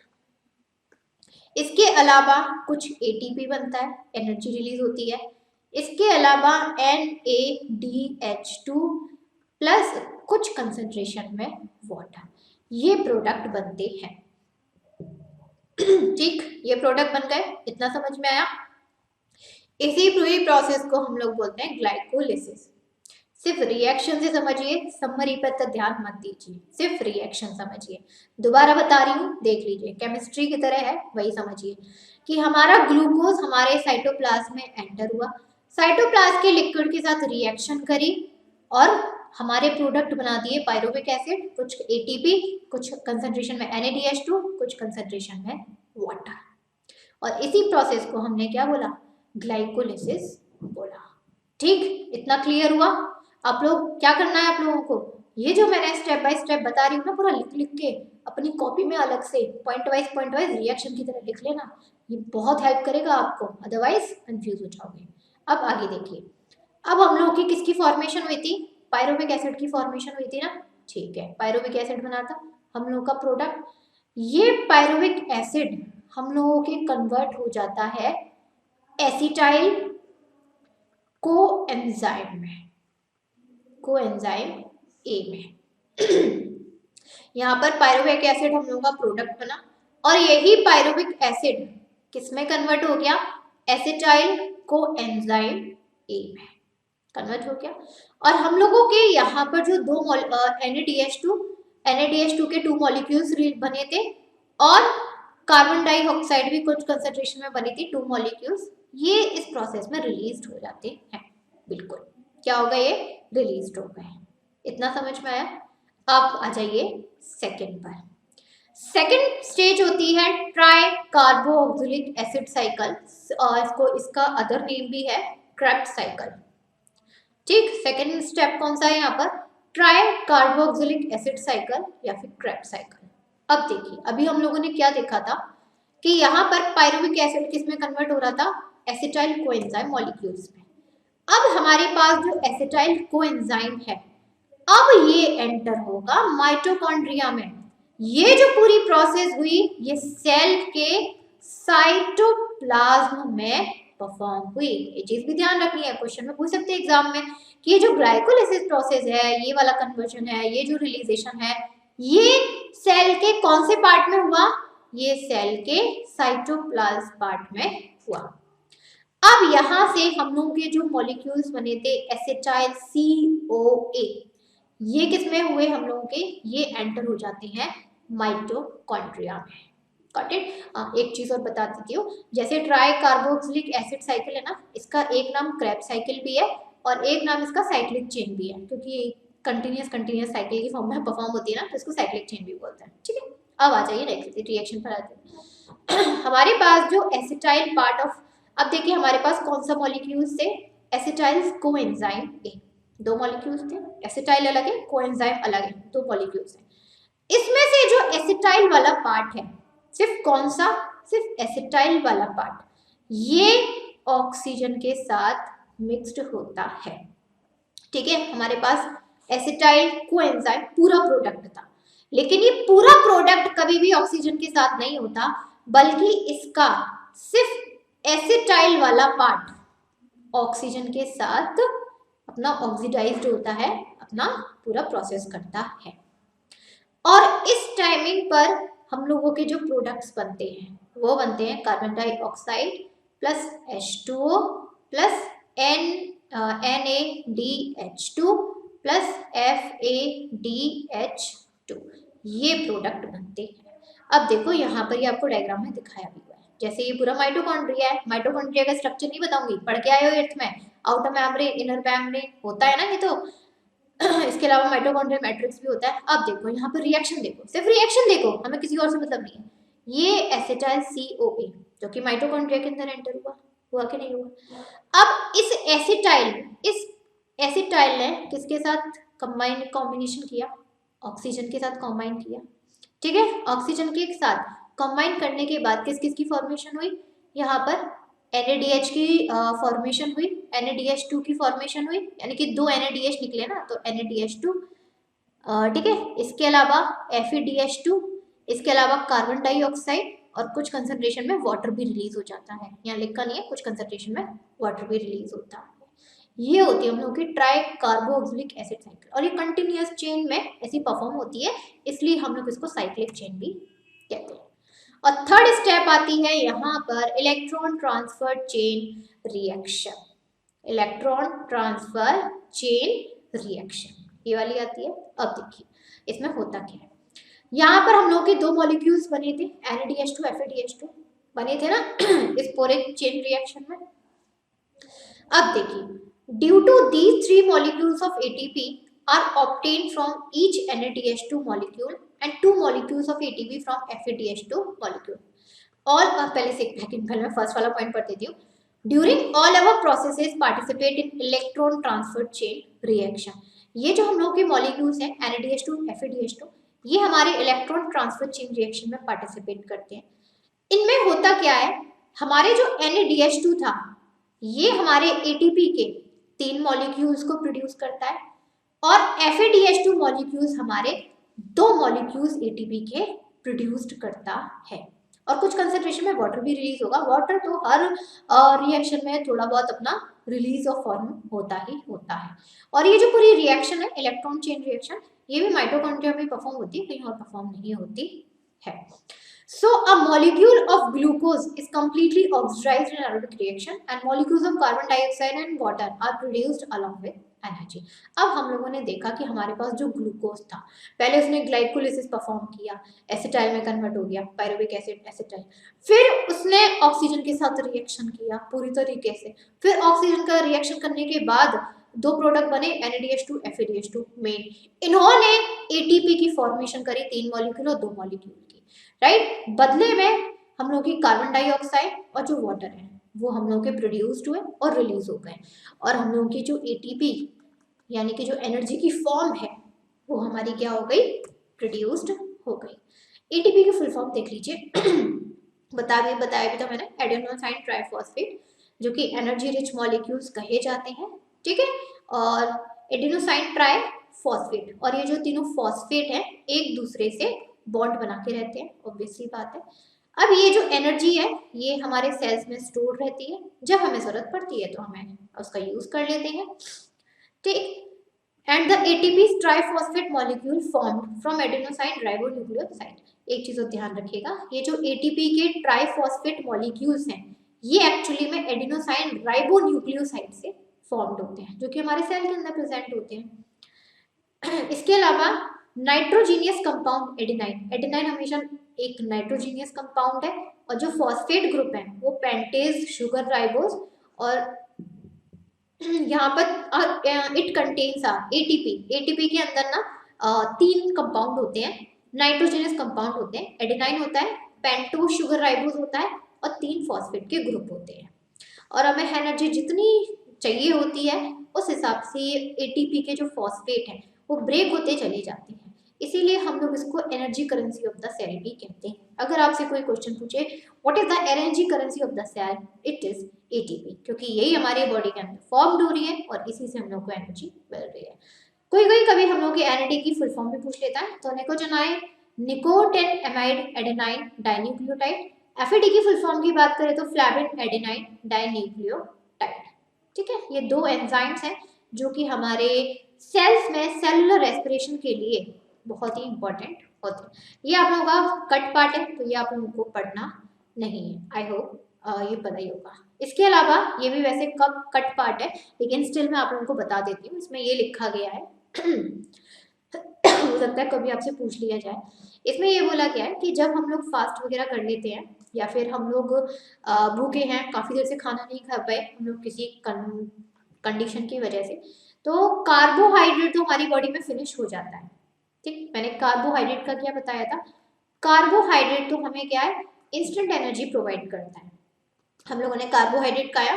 इसके अलावा कुछ एटीपी बनता है, एनर्जी रिलीज होती है। इसके अलावा NADH2 प्लस कुछ कंसंट्रेशन में वाटर, ये प्रोडक्ट बनते हैं। ठीक, ये प्रोडक्ट बन गए, इतना समझ में आया? इसी पूरी प्रोसेस को हम लोग बोलते हैं ग्लाइकोलिसिस। सिर्फ रिएक्शन से समझिए, समरी पर तो ध्यान मत दीजिए, सिर्फ रिएक्शन समझिए। दोबारा बता रही हूँ, देख लीजिए, केमिस्ट्री की तरह है, वही समझिए कि हमारा ग्लूकोज हमारे साइटोप्लाज्म में एंटर हुआ, साइटोप्लाज्म के लिक्विड के साथ रिएक्शन करी और हमारे प्रोडक्ट बना दिए पायरुविक एसिड, कुछ एटीपी, कुछ कंसंट्रेशन में NADH2, कुछ कंसंट्रेशन में वाटर, और इसी प्रोसेस को हमने क्या बोला? ग्लाइकोलिसिस बोला। ठीक, इतना क्लियर हुआ? आप लोग क्या करना है, आप लोगों को ये जो मैंने स्टेप बाय स्टेप बता रही हूँ ना, पूरा लिख लिख के अपनी कॉपी में अलग से पॉइंट वाइज रिएक्शन की तरह लिख लेना, ये बहुत हेल्प करेगा आपको, अदरवाइज कंफ्यूज हो जाओगे। अब आगे देखिए, अब हम लोग की किसकी फॉर्मेशन हुई थी? पायरुविक एसिड की फॉर्मेशन हुई थी ना, ठीक है, पायरुविक एसिड बना था हम लोग का प्रोडक्ट। ये पायरुविक एसिड हम लोगों के कन्वर्ट हो जाता है एसिटाइल कोएंजाइम में, कोएंजाइम ए में। यहाँ पर पायरुविक एसिड हम लोगों का प्रोडक्ट बना, और यही पायरुविक एसिड किस में कन्वर्ट हो गया? एसिटाइल कोएंजाइम ए में कन्वर्ट हो गया। और हम लोगों के यहाँ पर जो दो NADH2 के 2 मॉलिक्यूल्स बने थे, और कार्बन डाइऑक्साइड भी कुछ कंसंट्रेशन में बनी थी, 2 मॉलिक्यूल्स, ये इस प्रोसेस में रिलीज हो जाते हैं। बिल्कुल, क्या होगा? ये रिलीज हो गए। इतना समझ में आया? अब आ जाइए सेकंड पर। सेकंड स्टेज होती है ट्राई कार्बोक्सिलिक एसिड साइकिल, और इसका अदर नेम भी है क्रेब्स साइकिल। ठीक, सेकंड स्टेप कौन सा है यहाँ पर? ट्राई कार्बोक्सिलिक एसिड साइकिल या फिर क्रेब्स साइकिल। अब देखिए, अभी हम लोगों ने क्या देखा था कि यहाँ पर पायरुविक एसिड किस में कन्वर्ट हो रहा था? एसिटाइल कोएंजाइम मॉलिक्यूल्स में। अब हमारे पास जो एसिटाइल कोएंजाइम है, अब ये एंटर होगा माइटोकॉन्ड्रिया में। ये जो पूरी प्रोसेस हुई, ये सेल के साइटोप्लाज्म में परफॉर्म हुई। ये चीज भी ध्यान रखनी है, क्वेश्चन में पूछ सकते हैं एग्जाम में कि ये जो ग्लाइकोलिसिस प्रोसेस है, ये वाला कन्वर्जन है, ये जो रिलीजेशन है, ये सेल के कौन से पार्ट में हुआ? ये सेल के साइटोप्लाज्म पार्ट में हुआ। अब यहाँ से हम लोगों के जो मॉलिक्यूल्स बने थे एसिटाइल CoA, ये किसमें हुए हम लोगों के? ये एंटर हो जाते हैं माइटोकॉन्ड्रिया में। Got it? एक चीज और बता देती हूँ, जैसे ट्राई कार्बोक्सिलिक एसिड साइकिल है ना, इसका एक नाम क्रेब्स साइकिल भी है और एक नाम इसका साइक्लिक चेन भी है, क्योंकि कंटिन्यूस साइकिल की फॉर्म में परफॉर्म होती है ना, तो इसको साइक्लिक चेन भी बोलते हैं। ठीक है, अब आ जाइए नेक्स्ट रिएक्शन पर आते हैं। हमारे पास जो एसिटाइल पार्ट ऑफ, अब देखिए हमारे पास कौन सा मॉलिक्यूल्स थे? एसिटाइल कोएंजाइम ए, 2 मॉलिक्यूल्स थे, एसिटाइल अलग है, कोएंजाइम अलग है, 2 मॉलिक्यूल्स हैं। इसमें से जो एसिटाइल वाला पार्ट है, सिर्फ कौन सा? सिर्फ एसिटाइल वाला पार्ट, ये ऑक्सीजन के साथ मिक्स्ड होता है। ठीक है, हमारे पास एसिटाइल कोएंजाइम पूरा प्रोडक्ट था, लेकिन ये पूरा प्रोडक्ट कभी भी ऑक्सीजन के साथ नहीं होता, बल्कि इसका सिर्फ एसिटाइल वाला पार्ट ऑक्सीजन के साथ अपना ऑक्सीडाइज्ड होता है, अपना पूरा प्रोसेस करता है। और इस टाइमिंग पर हम लोगों के जो प्रोडक्ट्स बनते हैं वो बनते हैं carbon dioxide plus H2O plus NaDH2 plus FADH2, ये प्रोडक्ट बनते हैं। अब देखो यहाँ पर ये आपको डायग्राम में दिखाया भी हुआ है, जैसे ये पूरा माइटोकॉन्ड्रिया है। माइटोकॉन्ड्रिया का स्ट्रक्चर नहीं बताऊंगी, पढ़ के आए हो 8th में, आउटर मेम्ब्रेन इनर मेम्ब्रेन होता है ना ये तो। इसके अलावा माइटोकॉन्ड्रियल मैट्रिक्स भी होता है। अब देखो यहाँ पर रिएक्शन देखो, सिर्फ रिएक्शन देखो, हमें किसी और से मतलब नहीं है। ये एसिटाइल CoA जो कि माइटोकॉन्ड्रिया के अंदर एंटर हुआ कि नहीं हुआ। अब इस एसिटाइल ने किसके साथ कॉम्बिनेशन किया, ऑक्सीजन के साथ कॉम्बाइन किया। ठीक है, ऑक्सीजन के साथ कॉम्बाइन करने के बाद किस किस की फॉर्मेशन हुई, यहाँ पर NaDH की फॉर्मेशन हुई, NaDH2 की फॉर्मेशन हुई, यानी कि 2 NaDH निकले ना, तो NaDH2। ठीक है, इसके अलावा FeDH2, इसके अलावा कार्बन डाइऑक्साइड, और कुछ कंसंट्रेशन में वाटर भी रिलीज हो जाता है। यहाँ लिखा नहीं है, कुछ कंसंट्रेशन में वाटर भी रिलीज होता है। ये होती है हम लोग की ट्राई कार्बोक्सिलिक एसिड साइकिल, और ये कंटिन्यूअस चेन में ऐसी परफॉर्म होती है, इसलिए हम लोग इसको साइक्लिक चेन भी कहते हैं। और थर्ड स्टेप आती है यहाँ पर electron transfer chain reaction. Electron transfer chain reaction ये वाली आती है। अब देखिए इसमें होता क्या है, यहाँ पर हम लोग के 2 मॉलिक्यूल्स बने थे, NaDH2 FeDH2 बने थे ना इस पूरे चेन रिएक्शन में। अब देखिए, due to these 3 molecules of ATP are obtained from each NaDH2 molecule and 2 molecules of ATP from FeDH2 molecule. All पहले से पहले मैं फर्स्ट वाला पॉइंट पढ़ देती हूँ। During all our processes participate in electron transfer chain reaction. ये जो हम लोग के मॉलिक्यूल्स हैं NaDH2 FeDH2, ये हमारे इलेक्ट्रॉन ट्रांसफर चेन रिएक्शन में पार्टिसिपेट करते हैं। इनमें होता क्या है, हमारे जो NaDH2 था ये हमारे ATP के 3 मॉलिक्यूल्स को प्रोड्यूस करता है, और FeDH2 मॉलिक्यूल्स हमारे 2 मॉलिक्यूल्स ATP के प्रोड्यूस्ड करता है। और कुछ कंसंट्रेशन में वाटर भी रिलीज होगा। वाटर तो हर रिएक्शन में थोड़ा बहुत अपना रिलीज ऑफ फॉर्म होता ही होता है। और ये जो पूरी रिएक्शन है इलेक्ट्रॉन चेन रिएक्शन, ये भी माइटोकॉन्ड्रिया में परफॉर्म होती है, कहीं और परफॉर्म नहीं होती है। So a molecule of glucose is completely oxidized in aerobic reaction and molecules of carbon dioxide and water are produced along with energy. अब हम लोगों ने देखा कि हमारे पास जो ग्लूकोज था, पहले उसने ग्लाइकोलिसिस परफॉर्म किया, एसिटाइल में कन्वर्ट हो गया, पायरुविक एसिड एसिटाइल, फिर उसने ऑक्सीजन के साथ रिएक्शन किया पूरी तरीके से, फिर ऑक्सीजन का रिएक्शन करने के बाद 2 प्रोडक्ट बने NaDH2 FeDH2 मेन। इन्होंने ATP की फॉर्मेशन करी 3 मॉलिक्यूल और 2 मॉलिक्यूल की, राइट। बदले में हम लोग की कार्बन डाइऑक्साइड और जो वाटर है वो हम लोग के प्रोड्यूस्ड हुए और रिलीज हो गए, और हम लोगों की जो ATP यानी कि जो एनर्जी की फॉर्म है वो हमारी क्या हो गई, प्रोड्यूस्ड हो गई। ATP की फुल फॉर्म देख लीजिए बताया भी था मैंने, एडेनोसाइन ट्राइफॉस्फेट, जो कि एनर्जी रिच मॉलिक्यूल्स कहे जाते हैं। ठीक है, और एडेनोसाइन ट्राइफॉस्फेट, और ये जो तीनों फॉस्फेट हैं एक दूसरे से बॉन्ड बना के रहते हैं, ऑब्वियसली बात है। अब ये जो एनर्जी है ये हमारे सेल्स में स्टोर रहती है, जब हमें जरूरत पड़ती है तो हमें उसका यूज कर लेते हैं। ठीक, and the ATP triphosphate molecule formed from adenosine ribonucleoside. एक चीज और ध्यान रखिएगा, ये जो ATP के ट्राइफॉस्फेट मॉलिक्यूल्स हैं ये एक्चुअली में एडेनोसाइन राइबोन्यूक्लियोसाइड से फॉर्म्ड होते हैं, जो कि हमारे सेल के अंदर प्रेजेंट होते हैं। इसके अलावा नाइट्रोजीनियस कंपाउंड एडेनाइन, एडेनाइन हमेशा एक नाइट्रोजीनियस कंपाउंड है, और जो फॉस्फेट ग्रुप है वो पेंटेज शुगर राइबोज, और यहाँ पर इट कंटेन्स ATP के अंदर ना 3 कंपाउंड होते हैं, नाइट्रोजीनियस कंपाउंड होते हैं, एडेनाइन होता है, पेंटोज शुगर राइबोज होता है, और 3 फॉस्फेट के ग्रुप होते हैं। और हमें एनर्जी जितनी चाहिए होती है उस हिसाब से ATP के जो फॉस्फेट हैं वो ब्रेक होते चले जाते हैं, इसीलिए हम लोग इसको energy currency of the cell भी कहते हैं। अगर आपसे कोई क्वेश्चन पूछे what is the energy currency of the cell, it is ATP, क्योंकि यही हमारे बॉडी के अंदर फॉर्म हो रही है और इसी से हम लोग को एनर्जी मिल रही है। कोई कोई कभी हम लोग की एनएडी की फुल फॉर्म भी पूछ लेता है, तो निकोटिनाइड निकोटिनएमाइड एडेनाइन डाइन्यूक्लियोटाइड। एफएडी की फुल फॉर्म की बात करें तो फ्लैविन एडेनाइन डाइन्यूक्लियोटाइड। ठीक है, ये दो एंजाइम्स हैं जो कि हमारे सेल्स में सेलुलर रेस्पिरेशन के लिए बहुत ही इंपॉर्टेंट होते हैं। ये आप लोगों का कट पार्ट है, तो ये आप लोगों को पढ़ना नहीं है। आई होप ये पता ही होगा। इसके अलावा ये भी वैसे कब कट पार्ट है, लेकिन स्टिल मैं आप लोगों को बता देती हूँ। इसमें ये लिखा गया है हो सकता है कभी आपसे पूछ लिया जाए। इसमें ये बोला गया है कि जब हम लोग फास्ट वगैरह कर लेते हैं या फिर हम लोग भूखे हैं, काफ़ी देर से खाना नहीं खा पाए हम लोग किसी कंडीशन की वजह से, तो कार्बोहाइड्रेट तो हमारी बॉडी में फिनिश हो जाता है। ठीक, मैंने कार्बोहाइड्रेट का क्या बताया था, कार्बोहाइड्रेट तो हमें क्या है, इंस्टेंट एनर्जी प्रोवाइड करता है। हम लोगों ने कार्बोहाइड्रेट खाया,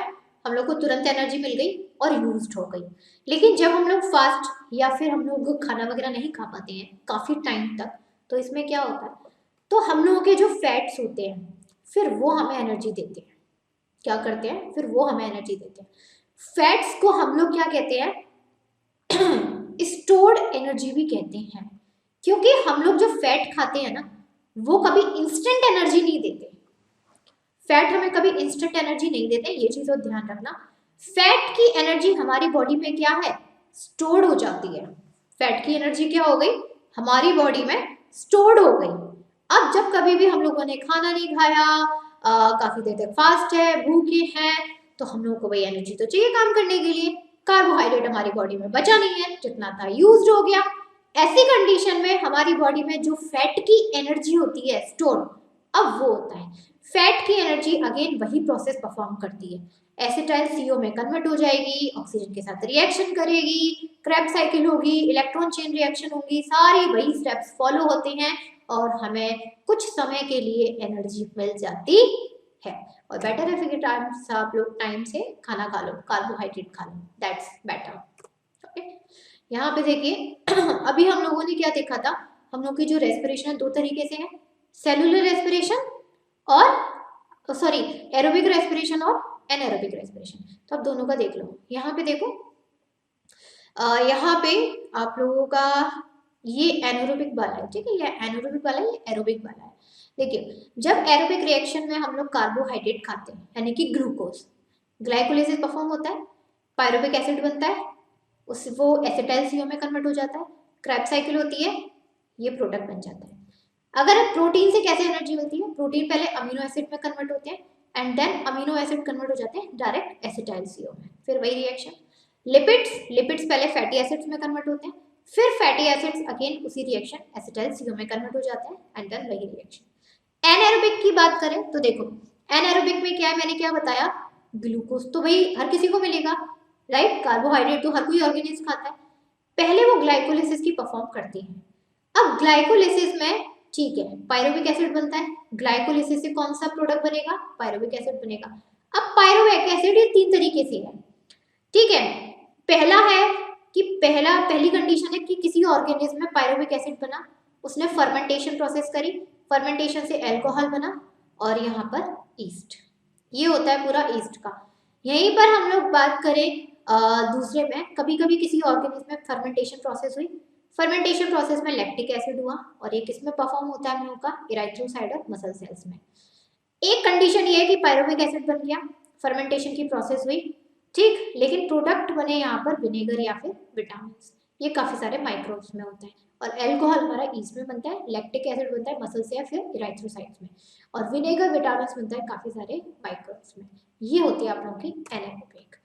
हम लोग को तुरंत एनर्जी मिल गई और यूज्ड हो गई। लेकिन जब हम लोग फास्ट या फिर हम लोग खाना वगैरह नहीं खा पाते हैं काफ़ी टाइम तक, तो इसमें क्या होता है, तो हम लोगों के जो फैट्स होते हैं फिर वो हमें एनर्जी देते हैं। क्या करते हैं, फिर वो हमें एनर्जी देते हैं। फैट्स को हम लोग क्या कहते हैं, स्टोर्ड एनर्जी भी कहते हैं, क्योंकि हम लोग जो फैट खाते हैं ना वो कभी इंस्टेंट एनर्जी नहीं देते। फैट हमें कभी इंस्टेंट एनर्जी नहीं देते, ये चीज और ध्यान रखना। फैट की एनर्जी हमारी बॉडी में क्या है, स्टोर्ड हो जाती है। फैट की एनर्जी क्या हो गई, हमारी बॉडी में स्टोर्ड हो गई। अब जब कभी भी हम लोगों ने खाना नहीं खाया, काफी देर तक फास्ट है, भूखे हैं, तो हम लोगों को वही एनर्जी तो चाहिए काम करने के लिए। कार्बोहाइड्रेट हमारी बॉडी में बचा नहीं है, जितना था यूज्ड हो गया। ऐसी कंडीशन में हमारी बॉडी में जो फैट की एनर्जी होती है स्टोर, अब वो होता है फैट की एनर्जी अगेन वही प्रोसेस परफॉर्म करती है। एसिटाइल सीओ में कन्वर्ट हो जाएगी, ऑक्सीजन के साथ रिएक्शन करेगी, क्रेब्स साइकिल होगी, इलेक्ट्रॉन चेन रिएक्शन होगी, सारी वही स्टेप्स फॉलो होते हैं और हमें कुछ समय के लिए एनर्जी मिल जाती है। और बेटर है फिर टाइम आप लोग टाइम से खाना खा लो, कार्बोहाइड्रेट खा लो, दैट्स बेटर। ओके, यहाँ पे देखिए अभी हम लोगों ने क्या देखा था, हम लोग की जो रेस्पिरेशन है दो तरीके से है, सेलुलर रेस्पिरेशन और सॉरी एरोबिक रेस्पिरेशन और एनारोबिक रेस्पिरेशन। तो आप दोनों का देख लो। यहाँ पे देखो, यहाँ पे आप लोगों का ये एनारोबिक वाला है, ठीक है, ये एनारोबिक वाला है, ये एरोबिक वाला है। देखिए, जब एरोबिक रिएक्शन में हम लोग कार्बोहाइड्रेट खाते हैं यानी कि ग्लूकोज, ग्लाइकोलाइसिस परफॉर्म होता है, पायरुविक एसिड बनता है, उस वो एसिटाइल सीओ में कन्वर्ट हो जाता है, क्रेब्स साइकिल होती है, ये प्रोडक्ट बन जाता है। अगर प्रोटीन से कैसे एनर्जी मिलती है, प्रोटीन पहले अमीनो एसिड में कन्वर्ट होते हैं and then amino acid convert हो जाते हैं डायरेक्ट एसिटाइल सीओ में, फिर वही रिएक्शन। लिपिड्स पहले फैटी एसिड्स में कन्वर्ट होते हैं, फिर फैटी एसिड्स अगेन उसी रिएक्शन एसिटाइल सीओ में कन्वर्ट हो जाते हैं एंड देन वही रिएक्शन। एनारोबिक की बात करें तो देखो, एनारोबिक में क्या है, मैंने क्या बताया, ग्लूकोज तो भाई हर किसी को मिलेगा, राइट, कार्बोहाइड्रेट तो हर कोई ऑर्गेनिज्म खाता है, पहले वो ग्लाइकोलिसिस की परफॉर्म करती है। अब ग्लाइकोलिसिस में ठीक है पायरुविक एसिड बनता है, ग्लाइकोलिसिस से कौन सा प्रोडक्ट बनेगा, पायरुविक एसिड बनेगा। अब पायरुविक एसिड ये तीन तरीके से है, ठीक है। पहला है कि पहली कंडीशन है कि किसी ऑर्गेनिज्म में पायरुविक एसिड बना, उसने फर्मेंटेशन प्रोसेस करी, फर्मेंटेशन से अल्कोहल बना और यहाँ पर ईस्ट, ये होता है पूरा ईस्ट का। यहीं पर हम लोग बात करें दूसरे में, कभी कभी किसी ऑर्गेनिज्म में फर्मेंटेशन प्रोसेस हुई, फर्मेंटेशन प्रोसेस में लैक्टिक एसिड हुआ और ये किसमें परफॉर्म होता है हम लोगों का, इराइथ्रोसाइट और मसल सेल्स में। एक कंडीशन ये है कि पायरुविक एसिड बन गया, फर्मेंटेशन की प्रोसेस हुई, ठीक, लेकिन प्रोडक्ट बने यहाँ पर विनेगर या फिर विटामिन, ये काफी सारे माइक्रोब्स में होते हैं। और एल्कोहल हमारा ईस्ट में बनता है, लैक्टिक एसिड बनता है मसल से या फिर इराइथ्रोसाइट्स में, और विनेगर विटामिन बनता है काफी सारे माइक्रोब्स में। ये होती है आप लोगों की एनारोबिक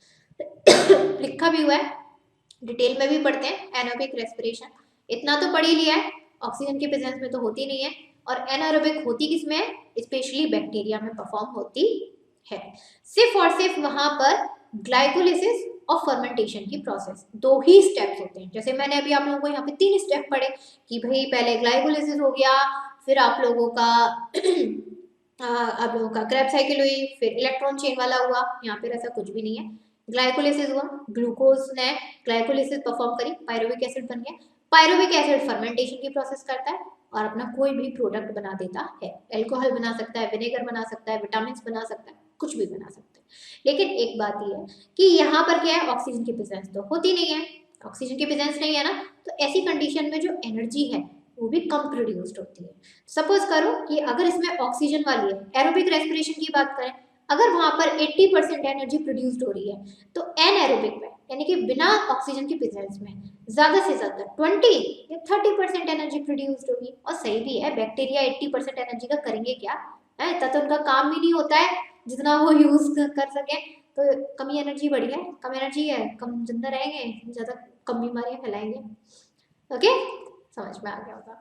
लिखा भी हुआ है, डिटेल में भी पढ़ते हैं। एनारोबिक रेस्पिरेशन इतना तो पढ़ ही लिया है, ऑक्सीजन के प्रेजेंस में तो होती नहीं है, और एनारोबिक होती किसमें है, स्पेशली बैक्टीरिया में परफॉर्म होती है। सिर्फ और सिर्फ वहां पर ग्लाइकोलिसिस और फर्मेंटेशन की प्रोसेस, दो ही स्टेप्स होते हैं। जैसे मैंने अभी आप लोगों को यहाँ पे तीन स्टेप पढ़े कि भाई पहले ग्लाइकोलिसिस हो गया, फिर आप लोगों का आप लोगों का क्रेब्स साइकिल हुई, फिर इलेक्ट्रॉन चेन वाला हुआ। यहाँ पर ऐसा कुछ भी नहीं है, ग्लाइकोलिसिस हुआ, ग्लूकोज ने ग्लाइकोलिसिस परफॉर्म करी, पायरुविक एसिड बन गया, पायरुविक एसिड फर्मेंटेशन की प्रोसेस करता है और अपना कोई भी प्रोडक्ट बना देता है। अल्कोहल बना सकता है, विनेगर बना सकता है, विटामिन बना सकता है, कुछ भी बना सकता है। लेकिन एक बात ये है कि यहाँ पर क्या है, ऑक्सीजन की प्रेजेंस तो होती नहीं है। ऑक्सीजन की प्रेजेंस नहीं है ना, तो ऐसी कंडीशन में जो एनर्जी है वो भी कम प्रोड्यूस्ड होती है। सपोज करो कि अगर इसमें ऑक्सीजन वाली है, एरोबिक रेस्पिरेशन की बात करें, अगर वहां पर 80% एनर्जी प्रोड्यूस्ड हो रही है तो एनएरोबिक में यानी कि बिना ऑक्सीजन की प्रेजेंस में ज्यादा से ज्यादा 20 या 30% एनर्जी प्रोड्यूस्ड होगी। और सही भी है, बैक्टीरिया 80% एनर्जी का करेंगे क्या है, इतना तो उनका काम भी नहीं होता है जितना वो यूज कर सके। तो कम एनर्जी बढ़ी है, कम एनर्जी है, कम जिंदा रहेंगे, ज्यादा कम बीमारियां फैलाएंगे। ओके, समझ में आ गया होगा।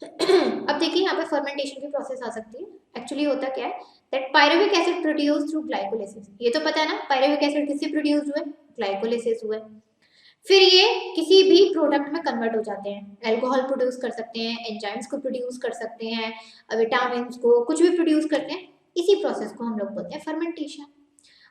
अब देखिए यहाँ पे फर्मेंटेशन की प्रोसेस आ सकती है। एक्चुअली होता क्या है that pyruvic acid produce through glycolysis, ये तो पता है ना, पायरुविक एसिड किससे प्रोड्यूस हुए, ग्लाइकोलिसिस हुए। फिर ये किसी भी प्रोडक्ट में कन्वर्ट हो जाते हैं, अल्कोहल प्रोड्यूस कर सकते हैं, एंजाइम्स को प्रोड्यूस कर सकते हैं, विटामिन को, कुछ भी प्रोड्यूस करते हैं। इसी प्रोसेस को हम लोग बोलते हैं फर्मेंटेशन।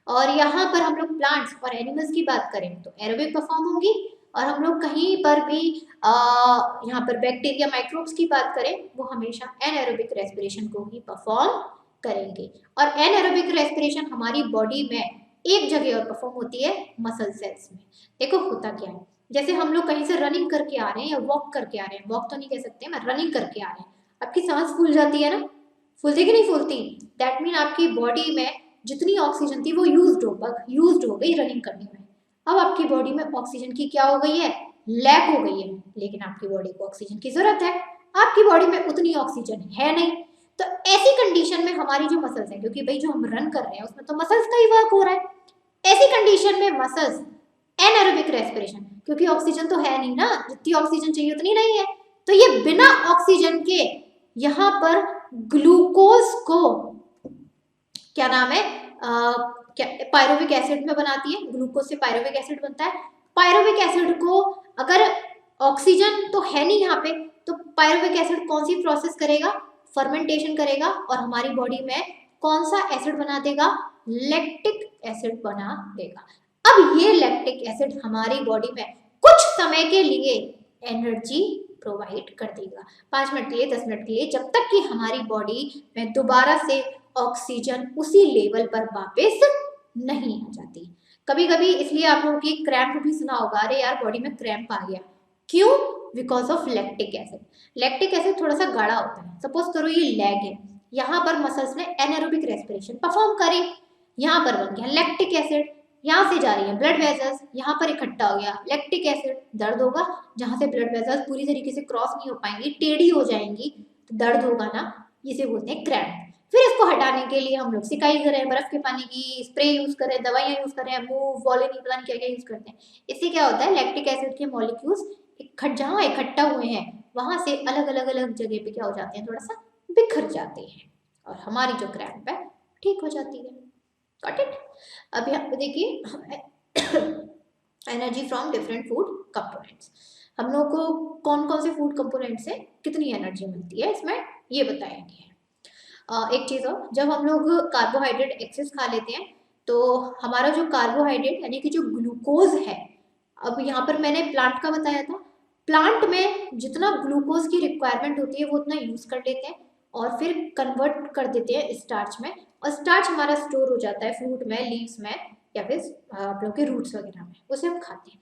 और यहाँ पर हम लोग प्लांट्स और एनिमल्स की बात करें तो एरोबिक परफॉर्म होंगी, और हम लोग कहीं पर भी यहाँ पर बैक्टीरिया माइक्रोब्स की बात करें वो हमेशा एनएरोबिक रेस्पिरेशन को ही परफॉर्म करेंगे। और एनएरोबिक रेस्पिरेशन हमारी बॉडी में एक जगह और परफॉर्म होती है, मसल सेल्स में। देखो होता क्या है, जैसे हम लोग कहीं से रनिंग करके आ रहे हैं या वॉक करके आ रहे हैं, वॉक तो नहीं कह सकते, मैं रनिंग करके आ रहे हैं, आपकी सांस फूल जाती है ना, फूलती कि नहीं फूलती, दैट मीन आपकी बॉडी में जितनी ऑक्सीजन थी वो यूज्ड हो गई रनिंग करने में। अब आपकी बॉडी में ऑक्सीजन की क्या हो गई है, लैक हो गई है, लेकिन आपकी बॉडी को ऑक्सीजन की जरूरत है, आपकी बॉडी में उतनी ऑक्सीजन है नहीं। तो ऐसी कंडीशन में हमारी जो मसल्स हैं, क्योंकि भाई जो हम रन कर रहे हैं उसमें तो मसल्स का ही वर्क हो रहा है, ऐसी कंडीशन में मसल्स एनारोबिक रेस्पिरेशन, क्योंकि ऑक्सीजन तो है नहीं ना, जितनी ऑक्सीजन चाहिए उतनी नहीं है, तो ये बिना ऑक्सीजन के यहाँ पर ग्लूकोज को क्या नाम है, पायरुविक एसिड में बनाती है, ग्लूकोज से पायरुविक एसिड बनता है। पायरुविक एसिड को अगर ऑक्सीजन तो है नहीं यहाँ पे, तो पायरुविक एसिड कौन सी प्रोसेस करेगा, फर्मेंटेशन करेगा, और हमारी बॉडी में कौन सा एसिड बना देगा, लैक्टिक एसिड बना देगा। अब ये लैक्टिक एसिड हमारी बॉडी में कुछ समय के लिए एनर्जी प्रोवाइड कर देगा, 5 मिनट के लिए, 10 मिनट के लिए, जब तक कि हमारी बॉडी में दोबारा से ऑक्सीजन उसी लेवल पर वापस नहीं आ जाती। कभी कभी इसलिए आप लोगों की क्रैम्प भी सुना होगा, अरे यार बॉडी में क्रैम्प आ गया, क्यों, because of lactic acid. Lactic acid थोड़ा सा गाढ़ा होता है, सपोज करो ये लेग है, यहाँ पर मसल्स ने एनारोबिक रेस्पिरेशन परफॉर्म करी, यहाँ पर बन गया लैक्टिक एसिड, यहाँ से जा रही है ब्लड वेसल्स, यहाँ पर इकट्ठा हो गया लैक्टिक एसिड, दर्द होगा, जहाँ से ब्लड वेसल्स पूरी तरीके से क्रॉस नहीं हो पाएंगी, टेढ़ी हो जाएंगी, तो दर्द होगा ना, इसे बोलते हैं क्रैम्प। फिर इसको हटाने के लिए हम लोग सिकाई करें, बर्फ के पानी की स्प्रे यूज करें, दवाइयां यूज करें, मूव वॉलिनी पता नहीं क्या क्या यूज करते हैं। इससे क्या होता है, लैक्टिक एसिड के मॉलिक्यूल्स जहाँ इकट्ठा हुए हैं वहां से अलग अलग अलग जगह पे क्या हो जाते हैं, थोड़ा सा बिखर जाते हैं, और हमारी जो क्रैम्प है ठीक हो जाती है। Got it. अब यहाँ पे देखिए energy from different food components, हम लोग को कौन कौन से फूड कंपोनेंट से कितनी एनर्जी मिलती है इसमें ये बताया गया है। एक चीज़ और, जब हम लोग कार्बोहाइड्रेट एक्सेस खा लेते हैं तो हमारा जो कार्बोहाइड्रेट यानी कि जो ग्लूकोज है, अब यहाँ पर मैंने प्लांट का बताया था, प्लांट में जितना ग्लूकोज की रिक्वायरमेंट होती है वो उतना यूज कर लेते हैं और फिर कन्वर्ट कर देते हैं स्टार्च में, और स्टार्च हमारा स्टोर हो जाता है फ्रूट में, लीव्स में, या फिर आप लोग के रूट्स वगैरह में, उसे हम खाते हैं।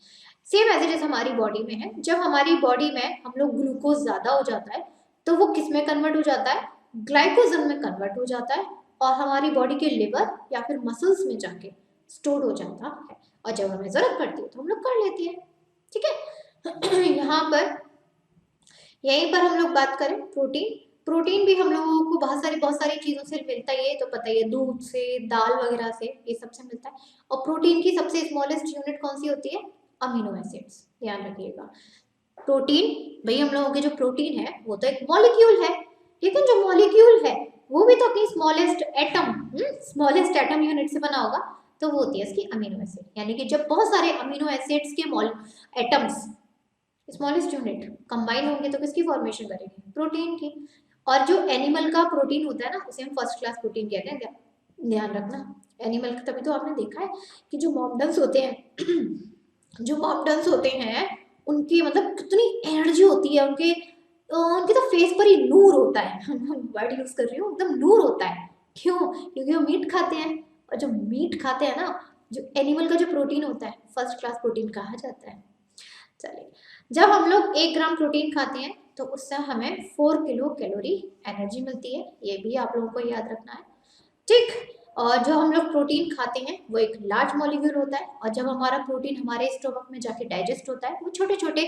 सेम एज इट इज हमारी बॉडी में है, जब हमारी बॉडी में हम लोग ग्लूकोज ज्यादा हो जाता है तो वो किस में कन्वर्ट हो जाता है, ग्लाइकोजन में कन्वर्ट हो जाता है, और हमारी बॉडी के लिवर या फिर मसल्स में जाके स्टोर हो जाता है, और जब हमें जरूरत पड़ती है तो हम लोग कर लेते हैं। ठीक है। यहाँ पर यहीं पर हम लोग बात करें प्रोटीन, प्रोटीन भी हम लोगों को बहुत सारी चीज़ों से मिलता ही है, तो पता ही है, दूध से, दाल वगैरह से, ये सबसे मिलता है। और प्रोटीन की सबसे स्मॉलेस्ट यूनिट कौन सी होती है, अमीनो एसिड्स, ध्यान रखिएगा। प्रोटीन, भाई हम लोगों के जो प्रोटीन है वो तो एक मॉलिक्यूल है, लेकिन जो मॉलिक्यूल है वो भी तो अपनी स्मॉलेस्ट एटम यूनिट से बना होगा, तो वो होती है इसकी अमीनो एसिड। यानी कि जब बहुत सारे अमीनो एसिड्स के एटम्स, स्मॉलेस्ट यूनिट, कंबाइन होंगे तो किसकी फॉर्मेशन करेंगे, प्रोटीन की। और जो एनिमल का प्रोटीन होता है ना उसे हम फर्स्ट क्लास प्रोटीन कहते हैं, ध्यान रखना। एनिमल का तभी तो आपने देखा है कि जो मॉमडन्स होते हैं जो मॉमडन्स होते हैं उनकी मतलब कितनी एनर्जी होती है उनके, उनके तो फेस पर ही नूर होता है वर्ड यूज कर रही हूँ, एकदम नूर होता है। क्यों? क्योंकि वो मीट खाते हैं, और जो मीट खाते हैं ना, जो एनिमल का जो प्रोटीन होता है फर्स्ट क्लास प्रोटीन कहा जाता है। चलिए, जब हम लोग 1 ग्राम प्रोटीन खाते हैं तो उससे हमें 4 किलो कैलोरी एनर्जी मिलती है, ये भी आप लोगों को याद रखना है। ठीक। और जो हम लोग प्रोटीन खाते हैं वो एक लार्ज मॉलिक्यूल होता है, और जब हमारा प्रोटीन हमारे स्टोमक में जाके डाइजेस्ट होता है वो छोटे छोटे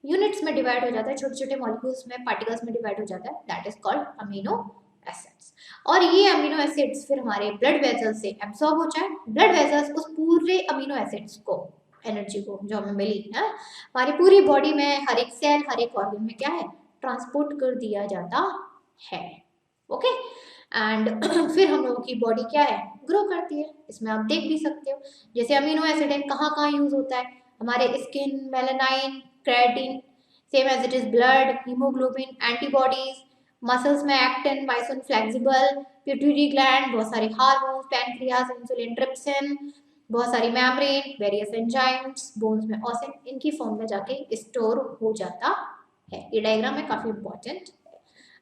यूनिट्स में डिवाइड हो जाता है, छोटे छोटे मॉलिक्यूल्स में, पार्टिकल्स में डिवाइड हो जाता है, that is called amino acids. और ये अमीनो एसिड्स फिर हमारे ब्लड वेसल्स से एब्सॉर्ब हो जाए, ब्लड वेसल्स उस पूरे अमीनो एसिड्स को, एनर्जी को जो हमें मिली है, हमारी पूरी बॉडी में हर एक सेल हर एक ऑर्गन में क्या है, ट्रांसपोर्ट कर दिया जाता है। ओके। एंड फिर हम लोगों की बॉडी क्या है, ग्रो करती है। इसमें आप देख भी सकते हो जैसे अमीनो एसिड है कहाँ कहाँ यूज होता है, हमारे skin, melanin, keratin, same as it is blood, haemoglobin, antibodies, muscles में actin, myosin, flexible, pituitary gland, बहुत सारे हार्मोन्स, पैनक्रियाज, इंसुलिन, ट्रिप्सिन, बहुत सारी मेम्ब्रेन, वेरियस एंजाइम्स, बोन्स में ऑसिन, इनकी फॉर्म में जाके स्टोर हो जाता है। ये डायग्राम है काफी इंपॉर्टेंट।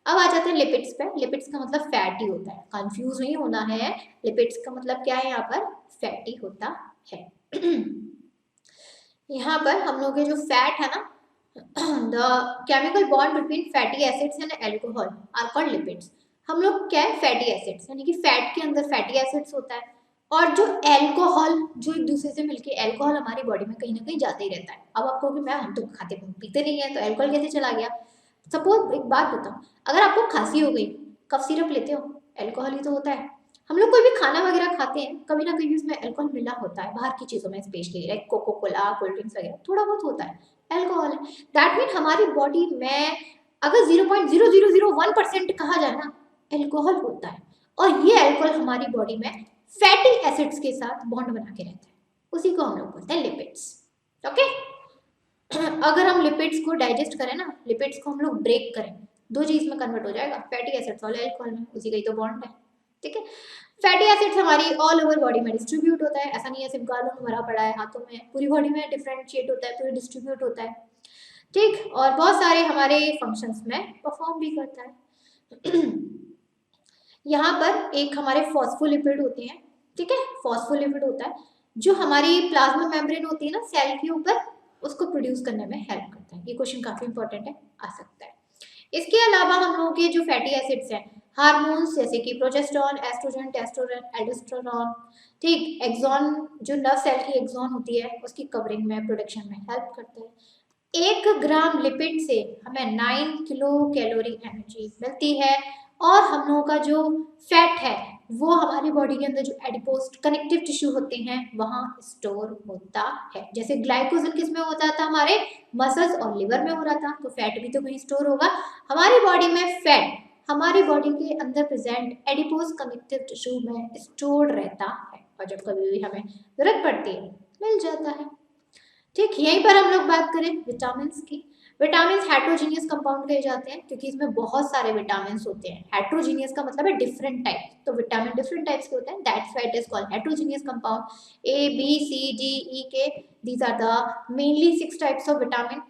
अब आ जाते हैं लिपिड्स पे। लिपिड्स का मतलब फैटी होता है, कंफ्यूज नहीं होना है। लिपिड्स का मतलब क्या है, यहाँ पर फैटी होता है। यहाँ पर हम लोग के जो फैट है ना, the chemical bond between fatty acids and alcohol are called lipids. हम लोग क्या है, फैटी एसिड्स, यानी कि फैट के अंदर फैटी एसिड्स होता है, और जो अल्कोहल जो एक दूसरे से मिलके, अल्कोहल हमारी बॉडी में कहीं ना कहीं जाते ही रहता है। अब आपको कि मैं, हम तो खाते पीते नहीं है तो अल्कोहल कैसे चला गया। सपोज एक बात बताओ, अगर आपको खांसी हो गई, कफ सिरप लेते हो, अल्कोहल ही तो होता है। हम लोग कोई भी खाना वगैरह खाते हैं, कभी ना कभी उसमें अल्कोहल मिला होता है, बाहर की चीज़ों में specially like Coca Cola, cold drinks वगैरह, थोड़ा बहुत होता है, अल्कोहल है। दैट मीन हमारी बॉडी में अगर 0.0001% कहा जाए ना, अल्कोहल होता है, और ये अल्कोहल हमारी बॉडी में फैटी एसिड्स के साथ बॉन्ड बना के रहता है, उसी को हम लोग बोलते हैं लिपिड्स। ओके। अगर हम लिपिड्स को डाइजेस्ट करें ना, लिपिड्स को हम लोग ब्रेक करें, दो चीज में कन्वर्ट हो जाएगा, फैटी एसिड्स और अल्कोहल में, उसी का ही तो बॉन्ड है। ठीक है। फैटी एसिड्स हमारी ऑल ओवर बॉडी में डिस्ट्रीब्यूट होता है, ऐसा नहीं है सिर्फ गालों में भरा पड़ा है, हाथों में, पूरी बॉडी में डिफरेंशिएट होता है, पूरी डिस्ट्रीब्यूट होता है। ठीक। और बहुत सारे हमारे फंक्शंस में परफॉर्म भी करता है। यहाँ पर एक हमारे फॉस्फोलिपिड होते हैं। ठीक है, फॉस्फोलिपिड होता है जो हमारी प्लाज्मा मेम्ब्रेन होती है ना सेल के ऊपर, उसको प्रोड्यूस करने में हेल्प करता है। ये क्वेश्चन काफी इंपॉर्टेंट है, आ सकता है। इसके अलावा हम लोगों के जो फैटी एसिड्स हैं, हार्मोन्स जैसे कि प्रोजेस्टेरॉन, एस्ट्रोजन, टेस्टोस्टेरोन, एल्डोस्टेरोन, ठीक, एक्सॉन, जो नर्व सेल की एक्सॉन होती है उसकी कवरिंग में, प्रोडक्शन में हेल्प करता है। 1 ग्राम लिपिड से हमें 9 किलो कैलोरी एनर्जी मिलती है। और हम लोगों का जो फैट है वो हमारी बॉडी के अंदर जो एडिपोज कनेक्टिव टिश्यू होते हैं वहां स्टोर होता है। जैसे ग्लाइकोजन किस में होता था, हमारे मसल्स और लिवर में हो रहा था, तो फैट भी तो कहीं स्टोर होगा। हमारी बॉडी में फैट हमारी बॉडी के अंदर प्रेजेंट एडिपोज कनेक्टिव टिश्यू में स्टोर रहता है, और जब कभी भी हमें जरूरत पड़ती है मिल जाता है। ठीक, यहीं पर हम लोग बात करें विटामिन की। विटामिन हेट्रोजीनियस कंपाउंड कहे जाते हैं क्योंकि इसमें बहुत सारे विटामिन होते हैं। हेट्रोजीनियस का मतलब है डिफरेंट टाइप, तो विटामिन डिफरेंट टाइप्स के होते हैं, that's why it is called heterogeneous compound. A B C D E K, these are the mainly 6 types of vitamin.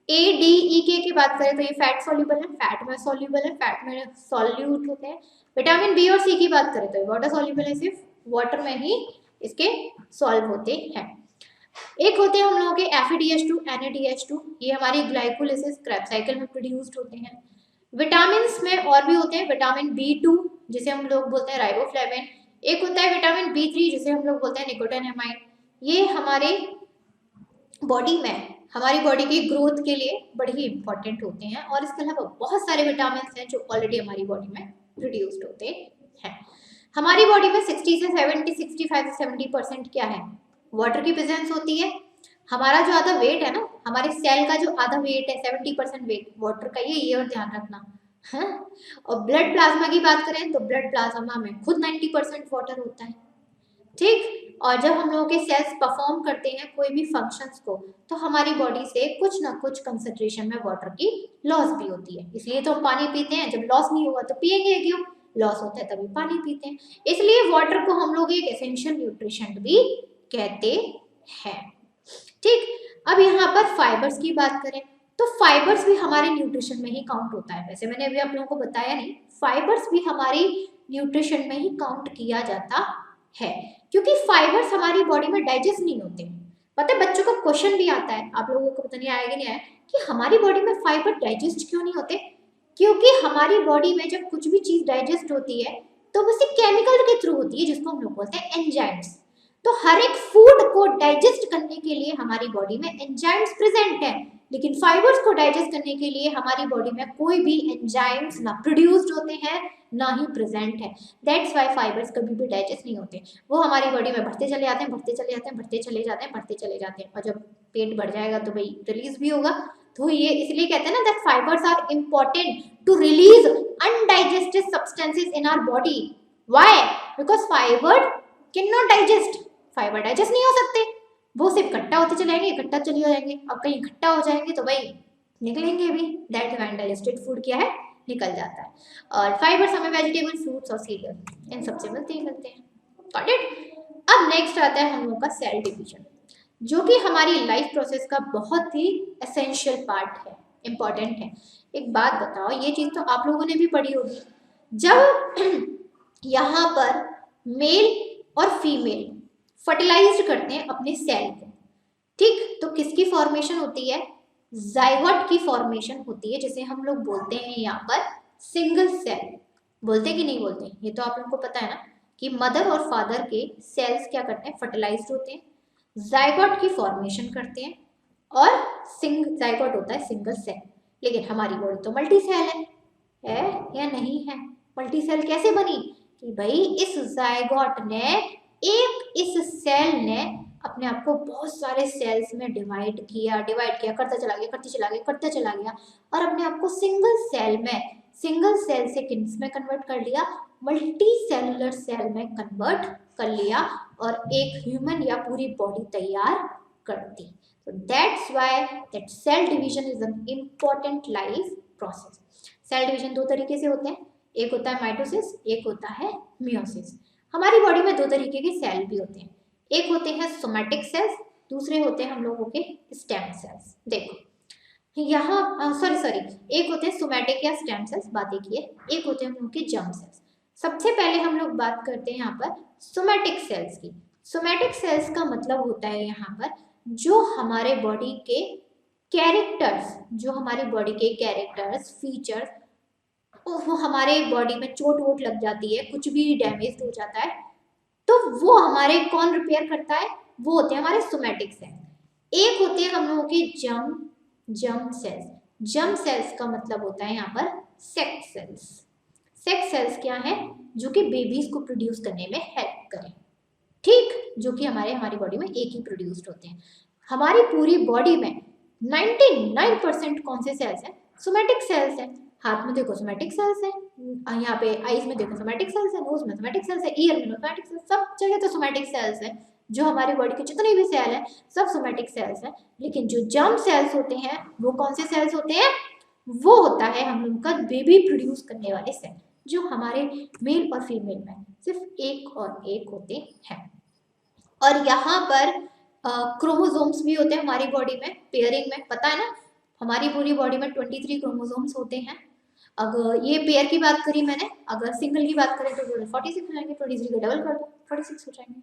A D E K की बात करें तो ये फैट सॉल्युबल है, फैट में सॉल्युबल है, फैट में सॉल्यूट होते हैं। विटामिन बी और सी की बात करें तो ये वाटर सॉल्युबल है, सिर्फ वाटर में ही इसके सॉल्व होते हैं। एक होते हैं हम लोगों के FADH2, NADH2, ये हमारी ग्लाइकोलिसिस क्रैब साइकिल में प्रोड्यूस्ड होते हैं। विटामिन में और भी होते हैं, विटामिन B2 जिसे हम लोग बोलते हैं राइबोफ्लेविन, एक होता है विटामिन B3 जिसे हम लोग बोलते हैं निकोटिनामाइड। ये हमारे बॉडी में, हमारी बॉडी की ग्रोथ के लिए बड़े ही इंपॉर्टेंट होते हैं। और इसके अलावा बहुत सारे विटामिन हैं जो ऑलरेडी हमारी बॉडी में प्रोड्यूस्ड होते हैं। हमारी बॉडी में 60 से 70, 65 से 70% क्या है, वाटर की प्रेजेंस होती है। हमारा जो आधा वेट है ना, हमारे सेल का जो आधा वेट है 70% वेट वाटर का ही है, ये और ध्यान रखना है। और ब्लड प्लाज्मा की बात करें तो ब्लड प्लाज्मा में खुद 90% वाटर होता है। ठीक। और जब हम लोगों के सेल्स परफॉर्म करते हैं कोई भी फंक्शंस को, तो हमारी बॉडी से कुछ ना कुछ कंसंट्रेशन में वाटर की लॉस भी होती है, इसलिए तो हम पानी पीते हैं। जब लॉस नहीं होगा तो पिएंगे क्यों, लॉस होता है तभी पानी पीते हैं। इसलिए वाटर को हम लोग एक एसेंशियल न्यूट्रिशन भी कहते हैं। ठीक। अब यहाँ पर फाइबर्स की बात करें तो फाइबर्स भी हमारे न्यूट्रिशन में ही काउंट होता है। वैसे मैंने अभी आप लोगों को बताया नहीं, फाइबर्स भी हमारी न्यूट्रिशन में ही काउंट किया जाता है, क्योंकि फाइबर्स हमारी बॉडी में डाइजेस्ट नहीं होते। पता है बच्चों का क्वेश्चन भी आता है, आप लोगों को पता नहीं आया कि नहीं आया, कि हमारी बॉडी में फाइबर डाइजेस्ट क्यों नहीं होते। क्योंकि हमारी बॉडी में जब कुछ भी चीज डाइजेस्ट होती है तो वो सिर्फ केमिकल के थ्रू होती है, जिसको हम लोग बोलते हैं एंजाइम्स। तो हर एक फूड को डाइजेस्ट करने के लिए हमारी बॉडी में एंजाइम्स प्रेजेंट है, लेकिन फाइबर्स को डाइजेस्ट करने के लिए हमारी बॉडी में कोई भी एंजाइम्स ना प्रोड्यूस्ड होते हैं ना ही प्रेजेंट है। दैट्स वाई फाइबर्स कभी भी डाइजेस्ट नहीं होते, वो हमारी बॉडी में बढ़ते चले जाते हैं, बढ़ते चले जाते हैं, बढ़ते चले जाते हैं, बढ़ते चले जाते हैं, और जब पेट बढ़ जाएगा तो भाई रिलीज भी होगा। तो ये इसलिए कहते हैं ना that fibres are important to release undigested substances in our body. Why? Because fibre can not digest, fibre digest नहीं हो सकते, वो सिर्फ इकट्ठा होते चले जाएंगे, इकट्ठा चले जाएंगे, अब कहीं इकट्ठा हो जाएंगे तो भाई निकलेंगे भी। दैट व्हेन डाइजेस्टेड फूड क्या है, निकल जाता है। और फाइबर्स हमें वेजिटेबल, फ्रूट्स और सीरियल इन सबसे मिलते हैं। Got it? अब नेक्स्ट आता है हम लोगों का सेल डिवीजन, जो कि हमारी लाइफ प्रोसेस का बहुत ही एसेंशियल पार्ट है, इंपॉर्टेंट है। एक बात बताओ, ये चीज तो आप लोगों ने भी पढ़ी होगी, जब यहाँ पर मेल और फीमेल फर्टिलाइज करते हैं अपने सेल को, ठीक, तो किसकी फॉर्मेशन होती है? जाइगोट की फॉर्मेशन होती है, जिसे हम लोग बोलते हैं यहाँ पर सिंगल सेल। बोलते कि नहीं बोलते? ये तो आप लोगों को पता है ना कि मदर और फादर के सेल्स क्या करते हैं, फर्टिलाइज होते हैं, जाइगोट की फॉर्मेशन करते हैं, और जाइगोट होता है सिंगल सेल। लेकिन हमारी बॉडी तो मल्टी सेल है या नहीं है? मल्टी सेल कैसे बनी? कि भाई इस जाइगोट ने, इस सेल ने अपने आप को बहुत सारे सेल्स में डिवाइड किया, करता चला गया, और अपने आप को सिंगल सेल से किस में कन्वर्ट कर लिया, मल्टी सेलुलर सेल में कन्वर्ट कर लिया, और एक ह्यूमन या पूरी बॉडी तैयार कर दी। तो that's why that cell division is an important life process. Cell division दो तरीके से होते हैं, एक होता है माइटोसिस, एक होता है मियोसिस। हमारी बॉडी में दो तरीके के सेल भी होते हैं, एक होते हैं सोमैटिक सेल्स, दूसरे होते हैं हम लोगों के स्टेम सेल्स। देखो यहाँ सॉरी एक होते हैं सोमैटिक या स्टेम सेल्स, बात एक ही है, एक होते हैं हम लोग के जर्म सेल्स। सबसे पहले हम लोग बात करते हैं यहाँ पर सोमैटिक सेल्स की। सोमैटिक सेल्स का मतलब होता है यहाँ पर जो हमारे बॉडी के कैरेक्टर्स, फीचर्स, वो हमारे बॉडी में चोट वोट लग जाती है, कुछ भी डैमेज हो जाता है, तो वो हमारे कौन रिपेयर करता है? वो होते हैं हमारे सोमैटिक सेल्स। एक होते हैं हम लोगों के जर्म सेल्स। जर्म सेल्स का मतलब होता है यहाँ पर सेक्स सेल्स। सेक्स सेल्स क्या है? जो कि बेबीज को प्रोड्यूस करने में हेल्प करें, ठीक, जो कि हमारी बॉडी में एक ही प्रोड्यूस्ड होते हैं। हमारी पूरी बॉडी में 99% कौन से सेल्स हैं? सोमैटिक सेल्स हैं। हाथ में देखो सोमैटिक सेल्स है, यहाँ पे आईज में देखो सोमैटिक सेल्स है, नोज में सोमैटिक सेल्स है, ईयर में सोमैटिक सेल्स, सब जगह तो सोमैटिक सेल्स है। जो हमारी बॉडी के जितने भी सेल हैं सब सोमैटिक सेल्स हैं। लेकिन जो जर्म सेल्स होते हैं वो कौन से सेल्स होते हैं? वो होता है हम लोगों का बेबी प्रोड्यूस करने वाले सेल, जो हमारे मेल और फीमेल में सिर्फ एक और एक होते हैं। और यहाँ पर क्रोमोसोम्स भी होते हैं हमारी बॉडी में, पेयरिंग में, पता है ना हमारी पूरी बॉडी में 23 क्रोमोसोम्स होते हैं। अगर ये पेयर की बात करी मैंने, अगर सिंगल की बात करें तो 46 हो जाएंगे, 23 का डबल कर दो 46 हो जाएंगे,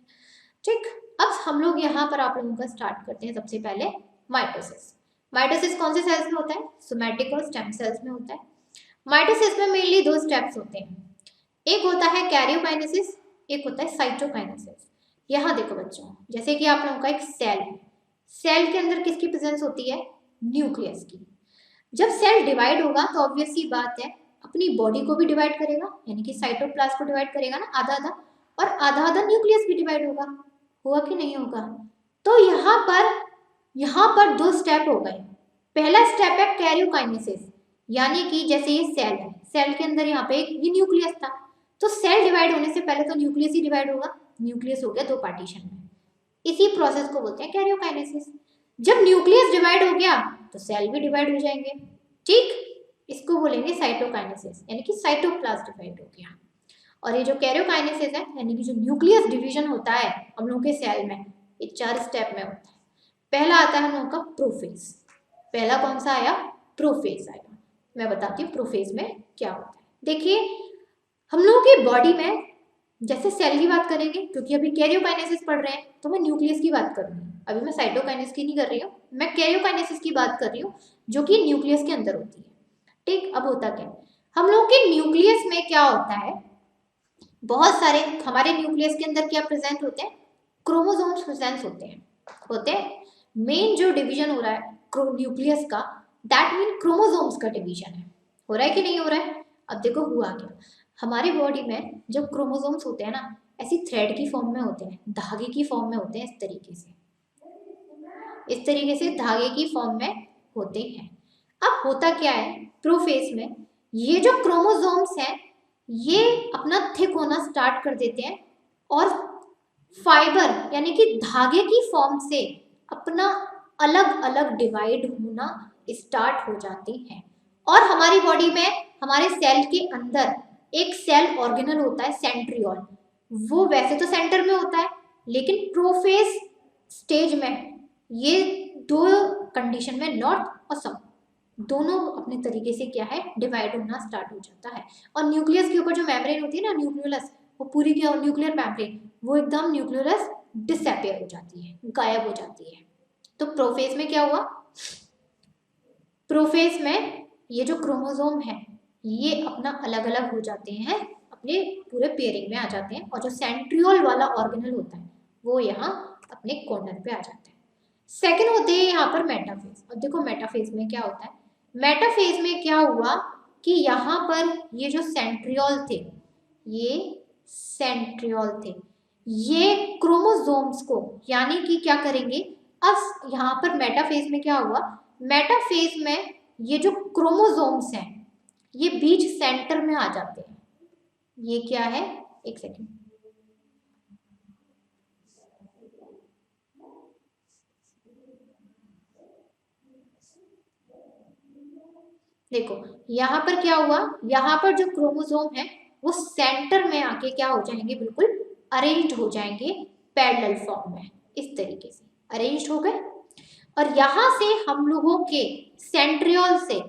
ठीक। अब हम लोग यहाँ पर आप लोगों का स्टार्ट करते हैं सबसे पहले माइटोसिस। माइटोसिस कौन से सेल्स में होता है? सोमैटिक और स्टेम सेल्स में होता है। माइटोसिस में मेनली दो स्टेप्स होते हैं, एक होता है कैरियोकाइनेसिस, एक होता है साइटोकाइनेसिस। यहाँ देखो बच्चों, जैसे कि आप लोगों का एक सेल है, सेल के अंदर किसकी प्रेजेंस होती है? न्यूक्लियस की। जब सेल डिवाइड होगा तो ऑब्वियस सी बात है अपनी बॉडी को भी डिवाइड करेगा, यानी कि साइटोप्लाज्म को डिवाइड करेगा ना आधा आधा, और आधा आधा न्यूक्लियस भी डिवाइड होगा कि नहीं होगा? तो यहाँ पर दो स्टेप हो गए। पहला स्टेप है कैरियोकाइनेसिस, यानी कि जैसे ये सेल है, सेल के अंदर यहाँ पे ये न्यूक्लियस था, तो सेल डिवाइड होने से पहले तो न्यूक्लियस ही डिवाइड होगा, न्यूक्लियस हो गया दो पार्टीशन में, इसी प्रोसेस को बोलते हैं कैरियोकाइनेसिस। जब न्यूक्लियस डिवाइड हो गया तो सेल भी डिवाइड हो जाएंगे, ठीक, इसको बोलेंगे साइटोकाइनेसिस, यानी कि साइटोप्लाज्म डिवाइड हो गया। और ये जो कैरियोकाइनेसिस है, यानी कि जो न्यूक्लियस डिवीजन होता है हम लोगों के सेल में, ये 4 स्टेप में होता है। पहला आता है हम लोगों का प्रोफेज। पहला कौन सा आया? प्रोफेज आया। मैं बताती हूँ प्रोफेज में क्या होता है। देखिए हम लोगों की बॉडी में जैसे सेल की बात करेंगे, क्योंकि अभी कैरियोकाइनेसिस पढ़ रहे हैं तो मैं न्यूक्लियस की बात करूंगी, अभी मैं साइटोकाइनेसिस की नहीं कर रही हूँ, मैं कैरियोकाइनेसिस की बात कर रही हूँ जो कि न्यूक्लियस के अंदर होती है। ठीक, अब होता क्या है, हम लोग के न्यूक्लियस में क्या होता है, बहुत सारे हमारे न्यूक्लियस के अंदर क्या प्रेजेंट होते हैं, क्रोमोसोम्स प्रेजेंट होते हैं। मेन जो डिवीजन हो रहा है न्यूक्लियस का, दैट मीन क्रोमोसोम्स का डिवीजन है। हो रहा है कि नहीं हो रहा है? अब देखो हुआ क्या, हमारी बॉडी में जब क्रोमोसोम्स होते हैं ना, ऐसी थ्रेड की फॉर्म में होते हैं, धागे की फॉर्म में होते हैं, इस तरीके से धागे की फॉर्म में होते हैं। अब होता क्या है प्रोफेज में, ये जो क्रोमोसोम्स हैं ये अपना थिक होना स्टार्ट कर देते हैं और फाइबर यानी कि धागे की फॉर्म से अपना अलग अलग डिवाइड होना स्टार्ट हो जाते हैं। और हमारी बॉडी में हमारे सेल के अंदर एक सेल ऑर्गेनल होता है सेंट्रियोल, वो वैसे तो सेंटर में होता है लेकिन प्रोफेज स्टेज में ये दो कंडीशन में नॉर्थ और साउथ दोनों अपने तरीके से क्या है डिवाइड होना स्टार्ट हो जाता है। और न्यूक्लियस के ऊपर जो मेम्ब्रेन होती है ना न्यूक्लियस, वो पूरी क्या न्यूक्लियर मेम्ब्रेन वो एकदम न्यूक्लियस डिसअपियर हो जाती है, गायब हो जाती है। तो प्रोफेज में क्या हुआ, प्रोफेज में ये जो क्रोमोसोम है ये अपना अलग अलग हो जाते हैं, अपने पूरे पेयरिंग में आ जाते हैं, और जो सेंट्रियोल वाला ऑर्गेनल होता है वो यहाँ अपने कॉर्नर पे आ जाता है। सेकेंड होते हैं यहाँ पर मेटाफेज। अब देखो मेटाफेज में क्या होता है, मेटाफेज में क्या हुआ कि यहाँ पर ये जो सेंट्रियोल थे, ये सेंट्रियोल थे, ये क्रोमोसोम्स को यानी कि क्या करेंगे, अब यहाँ पर मेटाफेज में क्या हुआ, मेटाफेज में ये जो क्रोमोसोम्स हैं ये बीच सेंटर में आ जाते हैं। ये क्या है, एक सेकेंड, देखो यहाँ पर क्या हुआ, यहाँ पर जो क्रोमोसोम है वो सेंटर में आके क्या हो जाएंगे, बिल्कुल अरेंज हो जाएंगे पैरेलल फॉर्म में, इस तरीके से अरेंज हो गए। और यहाँ से हम लोगों के सेंट्रियोल से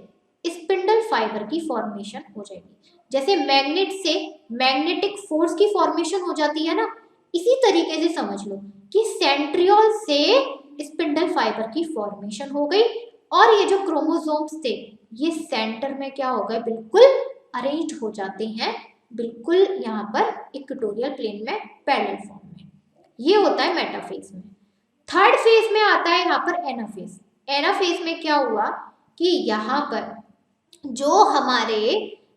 स्पिंडल फाइबर की फॉर्मेशन हो जाएगी। जैसे मैग्नेट से मैग्नेटिक फोर्स की फॉर्मेशन हो जाती है ना, इसी तरीके से समझ लो कि सेंट्रियोल से स्पिंडल फाइबर की फॉर्मेशन हो गई। और ये जो क्रोमोसोम्स थे ये सेंटर में क्या हो गए, बिल्कुल अरेंज हो जाते हैं, बिल्कुल यहाँ पर इक्वेटोरियल प्लेन में पैरेलल फॉर्म में। ये होता है मेटाफेज में। थर्ड फेज में आता है यहाँ पर एनाफेज। एनाफेज में क्या हुआ कि यहाँ पर जो हमारे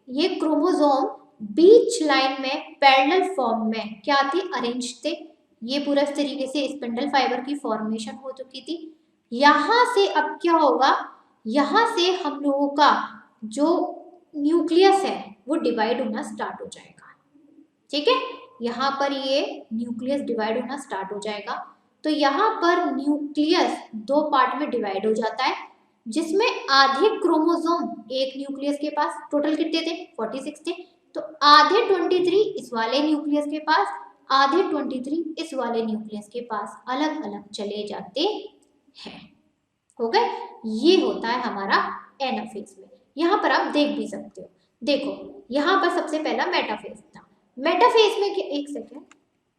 ये क्रोमोसोम बीच लाइन में पैरेलल फॉर्म में क्या थी, अरेंज थे, ये पूरा इस तरीके से स्पिंडल फाइबर की फॉर्मेशन हो चुकी थी। यहाँ से अब क्या होगा, यहाँ से हम लोगों का जो न्यूक्लियस है वो डिवाइड होना स्टार्ट हो जाएगा। ठीक है, यहाँ पर ये न्यूक्लियस डिवाइड होना स्टार्ट हो जाएगा। तो यहाँ पर न्यूक्लियस दो पार्ट में डिवाइड हो जाता है, जिसमें आधे क्रोमोसोम एक न्यूक्लियस के पास, टोटल कितने थे 46 थे, तो आधे 23 इस वाले न्यूक्लियस के पास, आधे 23 इस वाले न्यूक्लियस के पास अलग अलग चले जाते हैं। हो गए, ये होता है हमारा एनाफेज में। यहाँ पर आप देख भी सकते हो, देखो यहाँ पर सबसे पहला मेटाफेज था। मेटाफेज में एक सेकेंड,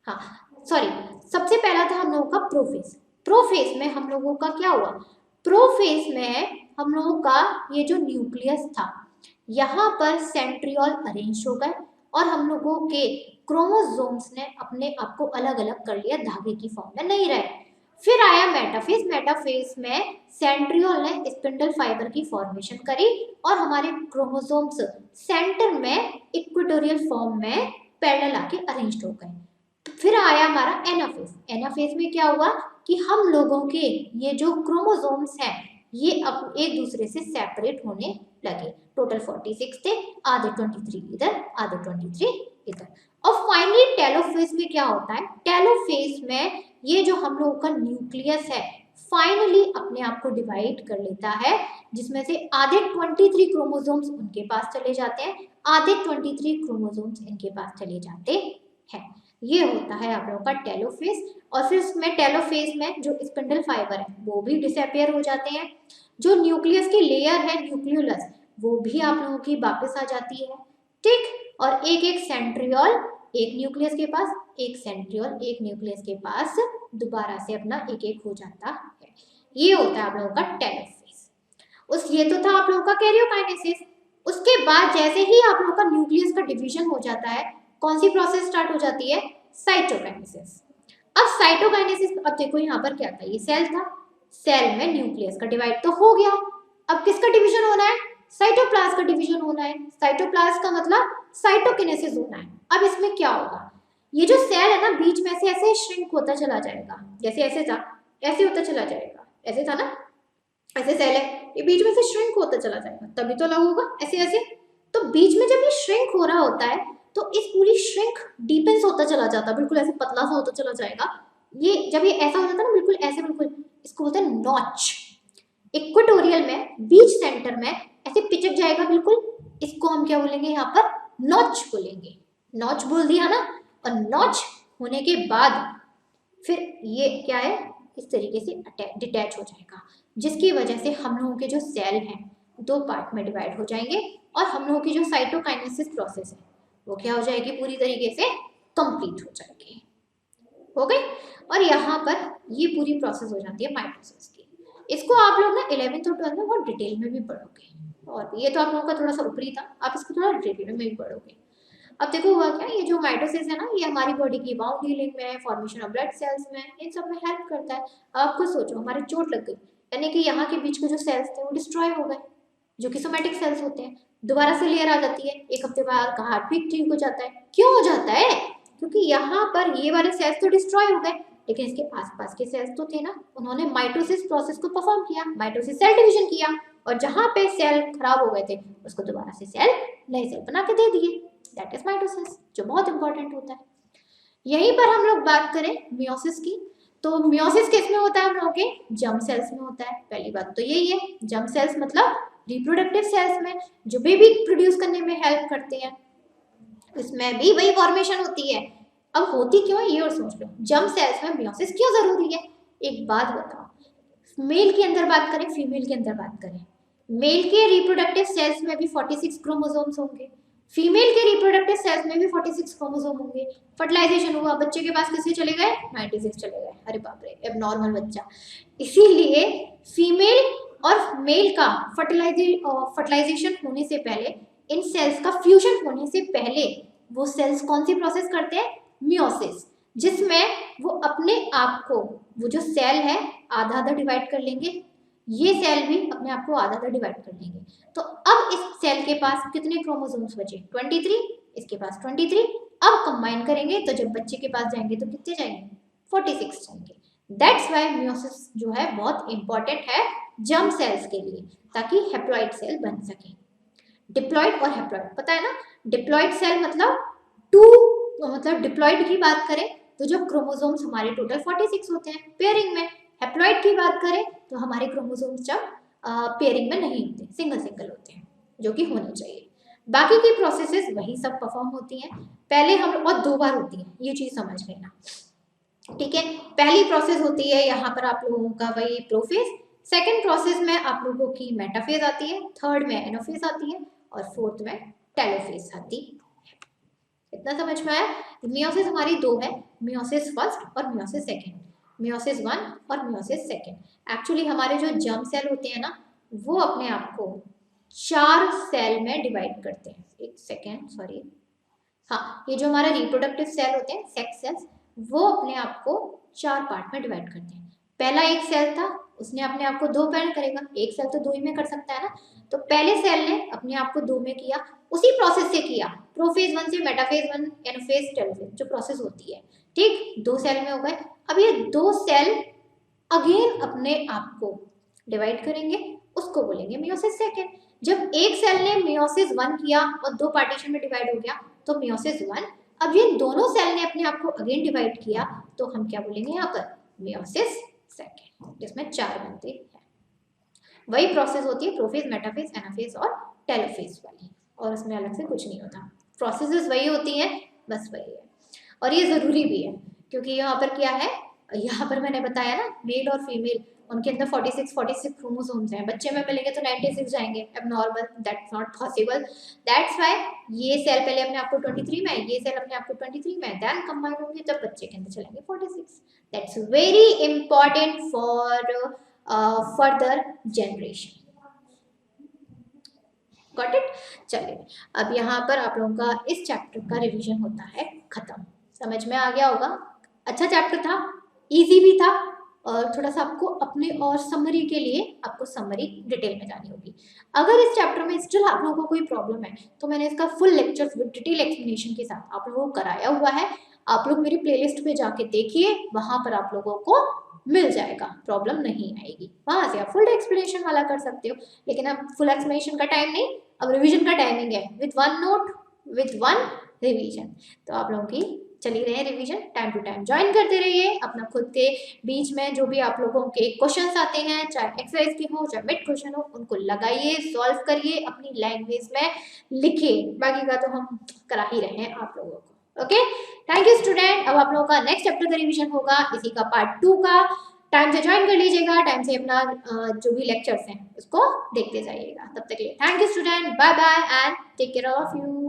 हाँ सॉरी, सबसे पहला था हम लोगों का प्रोफेज। प्रोफेज में हम लोगों का क्या हुआ, प्रोफेज में हम लोगों का ये जो न्यूक्लियस था यहाँ पर सेंट्रियोल अरेंज हो गए और हम लोगों के क्रोमोसोम्स ने अपने आप को अलग अलग कर लिया, धागे की फॉर्म में नहीं रहे। फिर आया मेटाफेज। मेटाफेज में सेंट्रियोल ने स्पिंडल फाइबर की फॉर्मेशन करी और हमारे क्रोमोसोम्स सेंटर में इक्वेटोरियल फॉर्म में पैरेलल आके अरेंज्ड हो गए। फिर आया हमारा एनाफेज। एनाफेज में क्या हुआ कि हम लोगों के ये जो क्रोमोसोम्स हैं ये अब एक दूसरे से सेपरेट होने लगे। टोटल 46 थे, आधे 23 इधर, आधे 23 इधर। और फाइनली टेलोफेज में क्या होता है, टेलोफेज में ये जो हम लोगों का न्यूक्लियस है फाइनली अपने आप को डिवाइड कर लेता है, जिसमें से आधे 23 क्रोमोसोम्स उनके पास चले जाते हैं, आधे 23 क्रोमोसोम्स इनके पास चले जाते हैं। ये होता है आप लोगों का टेलोफेज। और फिर इसमें टेलोफेज में जो स्पिंडल फाइबर है वो भी डिसअपियर हो जाते हैं। जो न्यूक्लियस की लेयर है न्यूक्लियोलस वो भी आप लोगों की वापस आ जाती है, ठीक। और एक एक सेंट्रियोल एक न्यूक्लियस के पास, एक सेंट्रियोल एक न्यूक्लियस के पास दोबारा से अपना एक एक हो जाता है। ये होता है आप लोगों का टेलोफेज। उस ये तो था आप लोगों का कैरियोकाइनेसिस। उसके बाद जैसे ही आप लोगों का न्यूक्लियस का डिवीजन हो जाता है, कौन सी प्रोसेस स्टार्ट हो जाती है? साइटोकाइनेसिस। अब साइटोकाइनेसिस, अब देखो यहाँ पर क्या था, ये सेल था, सेल में न्यूक्लियस का डिवाइड तो हो गया। अब किसका डिवीजन होना है? साइटोप्लाज्म का डिवीजन होना है। साइटोप्लाज्म का मतलब साइटोकिनेसिस होना है। अब इसमें क्या होगा, ये जो सेल है ना बीच में से ऐसे श्रिंक होता चला जाएगा, जैसे ऐसे था ऐसे होता चला जाएगा, ऐसे था ना, ऐसे सेल है, ये बीच में से श्रिंक होता चला जाएगा, तभी तो अलग होगा ऐसे ऐसे। तो बीच में जब ये श्रिंक हो रहा होता है तो इस पूरी श्रिंक डीपेंस होता चला जाता है, बिल्कुल ऐसे पतला सा होता चला जाएगा। ये जब ये ऐसा हो जाता है ना बिल्कुल ऐसे, बिल्कुल इसको बोलते हैं नॉच। इक्वेटोरियल में बीच सेंटर में ऐसे पिचक जाएगा बिल्कुल, इसको हम क्या बोलेंगे यहाँ पर? नॉच बोलेंगे। नॉच बोल दिया ना। और नॉच होने के बाद फिर ये क्या है, इस तरीके से डिटैच हो जाएगा, जिसकी वजह से हम लोगों के जो सेल हैं दो पार्ट में डिवाइड हो जाएंगे और हम लोगों की जो साइटोकाइनेसिस प्रोसेस है वो क्या हो जाएगी, पूरी तरीके से कंप्लीट हो जाएगी। हो गई। और यहाँ पर ये पूरी प्रोसेस हो जाती है माइटोसिस की। इसको आप लोग ना 11th और 12th में बहुत डिटेल में भी पढ़ोगे, और ये तो आप लोगों का थोड़ा सा ऊपरी था, आप इसको थोड़ा डिटेल में भी पढ़ोगे। अब देखो हुआ क्या, ये जो माइटोसिस है ना ये हमारी बॉडी की बाउंड हीलिंग में, फॉर्मेशन ऑफ ब्लड सेल्स में, इन सब में हेल्प करता है। आप खुद सोचो, हमारी चोट लग गई यानी कि यहाँ के बीच के जो सेल्स थे वो डिस्ट्रॉय हो गए, जो कि सोमैटिक सेल्स होते हैं। दोबारा से लेयर आ जाती है, एक हफ्ते बाद का हार्ट बीट ठीक हो जाता है। क्यों हो जाता है? क्योंकि यहाँ पर ये वाले सेल्स तो डिस्ट्रॉय हो गए, लेकिन इसके आसपास के सेल्स तो थे ना, उन्होंने माइटोसिस प्रोसेस को परफॉर्म किया, माइटोसिस सेल डिवीजन किया, और जहाँ पे सेल खराब हो गए थे उसको दोबारा से सेल नए सेल बना के दे दिए। दैट इज माइटोसिस, जो बहुत इंपॉर्टेंट होता है। यहीं पर हम लोग बात करें मियोसिस की, तो मियोसिस किस में होता है? हम लोगों के जर्म सेल्स में होता है। पहली बात तो यही है, जर्म सेल्स मतलब रिप्रोडक्टिव सेल्स में, जो बेबी प्रोड्यूस करने में हेल्प करते हैं, इसमें भी वही फॉर्मेशन होती है। अब होती क्यों है ये और सोच लो, जर्म सेल्स में मियोसिस क्यों जरूरी है? एक बात बताओ, मेल के अंदर बात करें फीमेल के अंदर बात करें, मेल के रिप्रोडक्टिव सेल्स में भी 46 क्रोमोसोम्स होंगे, फीमेल के रिप्रोडक्टिव सेल्स में भी 46 क्रोमोसोम होंगे। फर्टिलाइजेशन हुआ, बच्चे के पास कितने चले गए? 96 चले गए। अरे बाप रे, अब नॉर्मल बच्चा। इसीलिए फीमेल और मेल का फर्टिलाइजेशन होने से पहले, इन सेल्स का फ्यूजन होने से पहले, वो सेल्स कौन सी प्रोसेस करते हैं? मियोसिस, जिसमें वो अपने आप को, वो जो सेल है आधा आधा डिवाइड कर लेंगे, ये सेल भी अपने आप को आधा आधा डिवाइड कर लेंगे। तो अब इस सेल के पास कितने क्रोमोसोम्स बचे? 23, इसके पास 23। अब कंबाइन करेंगे तो जब बच्चे के पास जाएंगे तो कितने जाएंगे? 46 जाएंगे। दैट्स वाई मियोसिस जो है बहुत इंपॉर्टेंट है जर्म सेल्स के लिए, ताकि हैप्लॉइड सेल बन सके। डिप्लॉइड और हैप्लॉइड पता है ना, डिप्लॉइड सेल मतलब मतलब डिप्लॉइड की बात करें तो जब क्रोमोसोम्स हमारे टोटल 46 होते हैं पेयरिंग में, हैप्लॉइड की बात करें तो हमारे क्रोमोसोम्स जब पेयरिंग में नहीं होते, सिंगल सिंगल होते हैं, जो कि होने चाहिए। बाकी की प्रोसेसेस वही सब परफॉर्म होती हैं। पहले हम, और 2 बार होती है, ये चीज समझ लेना, ठीक है। पहली प्रोसेस होती है यहाँ पर आप लोगों का वही प्रोफेज, सेकेंड प्रोसेस में आप लोगों की मेटाफेज आती है, थर्ड में एनाफेज आती है, और फोर्थ में टेलोफेज आती है। इतना समझ में आया? मियोसिस हमारी 2 है, मियोसिस फर्स्ट और मियोसिस सेकेंड, मियोसिस 1 और मियोसिस सेकेंड। एक्चुअली हमारे जो जर्म सेल होते हैं ना वो अपने आप को 4 सेल में डिवाइड करते हैं। एक सेकेंड, सॉरी, हाँ, ये जो हमारा रिप्रोडक्टिव सेल होते हैं सेक्स सेल्स, वो अपने आप को 4 पार्ट में डिवाइड करते हैं। पहला एक सेल था, उसने अपने आप को 2 पार्ट करेगा, एक सेल तो 2 ही में कर सकता है ना, तो पहले सेल ने अपने आप को 2 में किया, उसी प्रोसेस से किया, प्रोफेज 1 से मेटाफेज 1, एनाफेज, टेलोफेज जो प्रोसेस होती है, ठीक। 2 सेल में हो गए। अब ये 2 सेल अगेन अपने आप को डिवाइड करेंगे, उसको बोलेंगे मियोसिस सेकेंड। जब एक सेल ने मियोसिस 1 किया और 2 पार्टीशन में डिवाइड हो गया तो मियोसिस 1, अब ये दोनों सेल ने अपने आप को अगेन डिवाइड किया तो हम क्या बोलेंगे यहाँ पर? मियोसिस सेकेंड, जिसमें 4 बनते हैं। वही प्रोसेस होती है प्रोफेज, मेटाफेज, एनाफेज और टेलोफेज वाली, और उसमें अलग से कुछ नहीं होता, प्रोसेसेस वही होती हैं, बस वही है। और ये ज़रूरी भी है, क्योंकि यहाँ पर क्या है, यहाँ पर मैंने बताया ना, मेल और फीमेल उनके अंदर 46 क्रोमोसोम्स हैं, बच्चे में मिलेंगे तो 96 जाएंगे, अब normal, that's not possible. That's why ये सेल पहले अपने आप को 23 में, ये सेल अपने आप को 23 में, देन कंबाइन होंगे तब बच्चे के अंदर चलेंगे 46। That's very important for further generation. Got it. चलिए अब यहाँ पर आप लोगों का इस चैप्टर का रिवीजन होता है खत्म। समझ में आ गया होगा, अच्छा चैप्टर था, इजी भी था, और थोड़ा सा आपको अपने और समरी के लिए आपको समरी डिटेल में जानी होगी। अगर इस चैप्टर में स्टिल आप लोगों को कोई प्रॉब्लम है तो मैंने इसका full lecture with detail explanation के साथ आप लोगों को कराया हुआ है, आप लोग मेरी प्लेलिस्ट पे जाके देखिए, वहां पर आप लोगों को मिल जाएगा, प्रॉब्लम नहीं आएगी, वहां से आप फुल एक्सप्लेनेशन वाला कर सकते हो। लेकिन अब फुल एक्सप्लेनेशन का टाइम नहीं, अब रिवीजन का टाइमिंग है, with one note with one revision. तो आप लोगों की चली रहे revision, time to time join करते रहिए, अपना खुद के बीच में जो भी आप लोगों के क्वेश्चंस आते हैं, चाहे एक्सरसाइज के हो चाहे मिड क्वेश्चन हो, उनको लगाइए, सॉल्व करिए, अपनी लैंग्वेज में लिखिए, बाकी का तो हम करा ही रहे हैं आप लोगों को। Okay, thank you student. अब आप लोगों का नेक्स्ट चैप्टर का रिवीजन होगा, इसी का पार्ट 2 का, टाइम से ज्वाइन कर लीजिएगा, टाइम से अपना जो भी लेक्चर्स हैं उसको देखते जाइएगा। तब तक के लिए thank you student, bye bye and take care of you.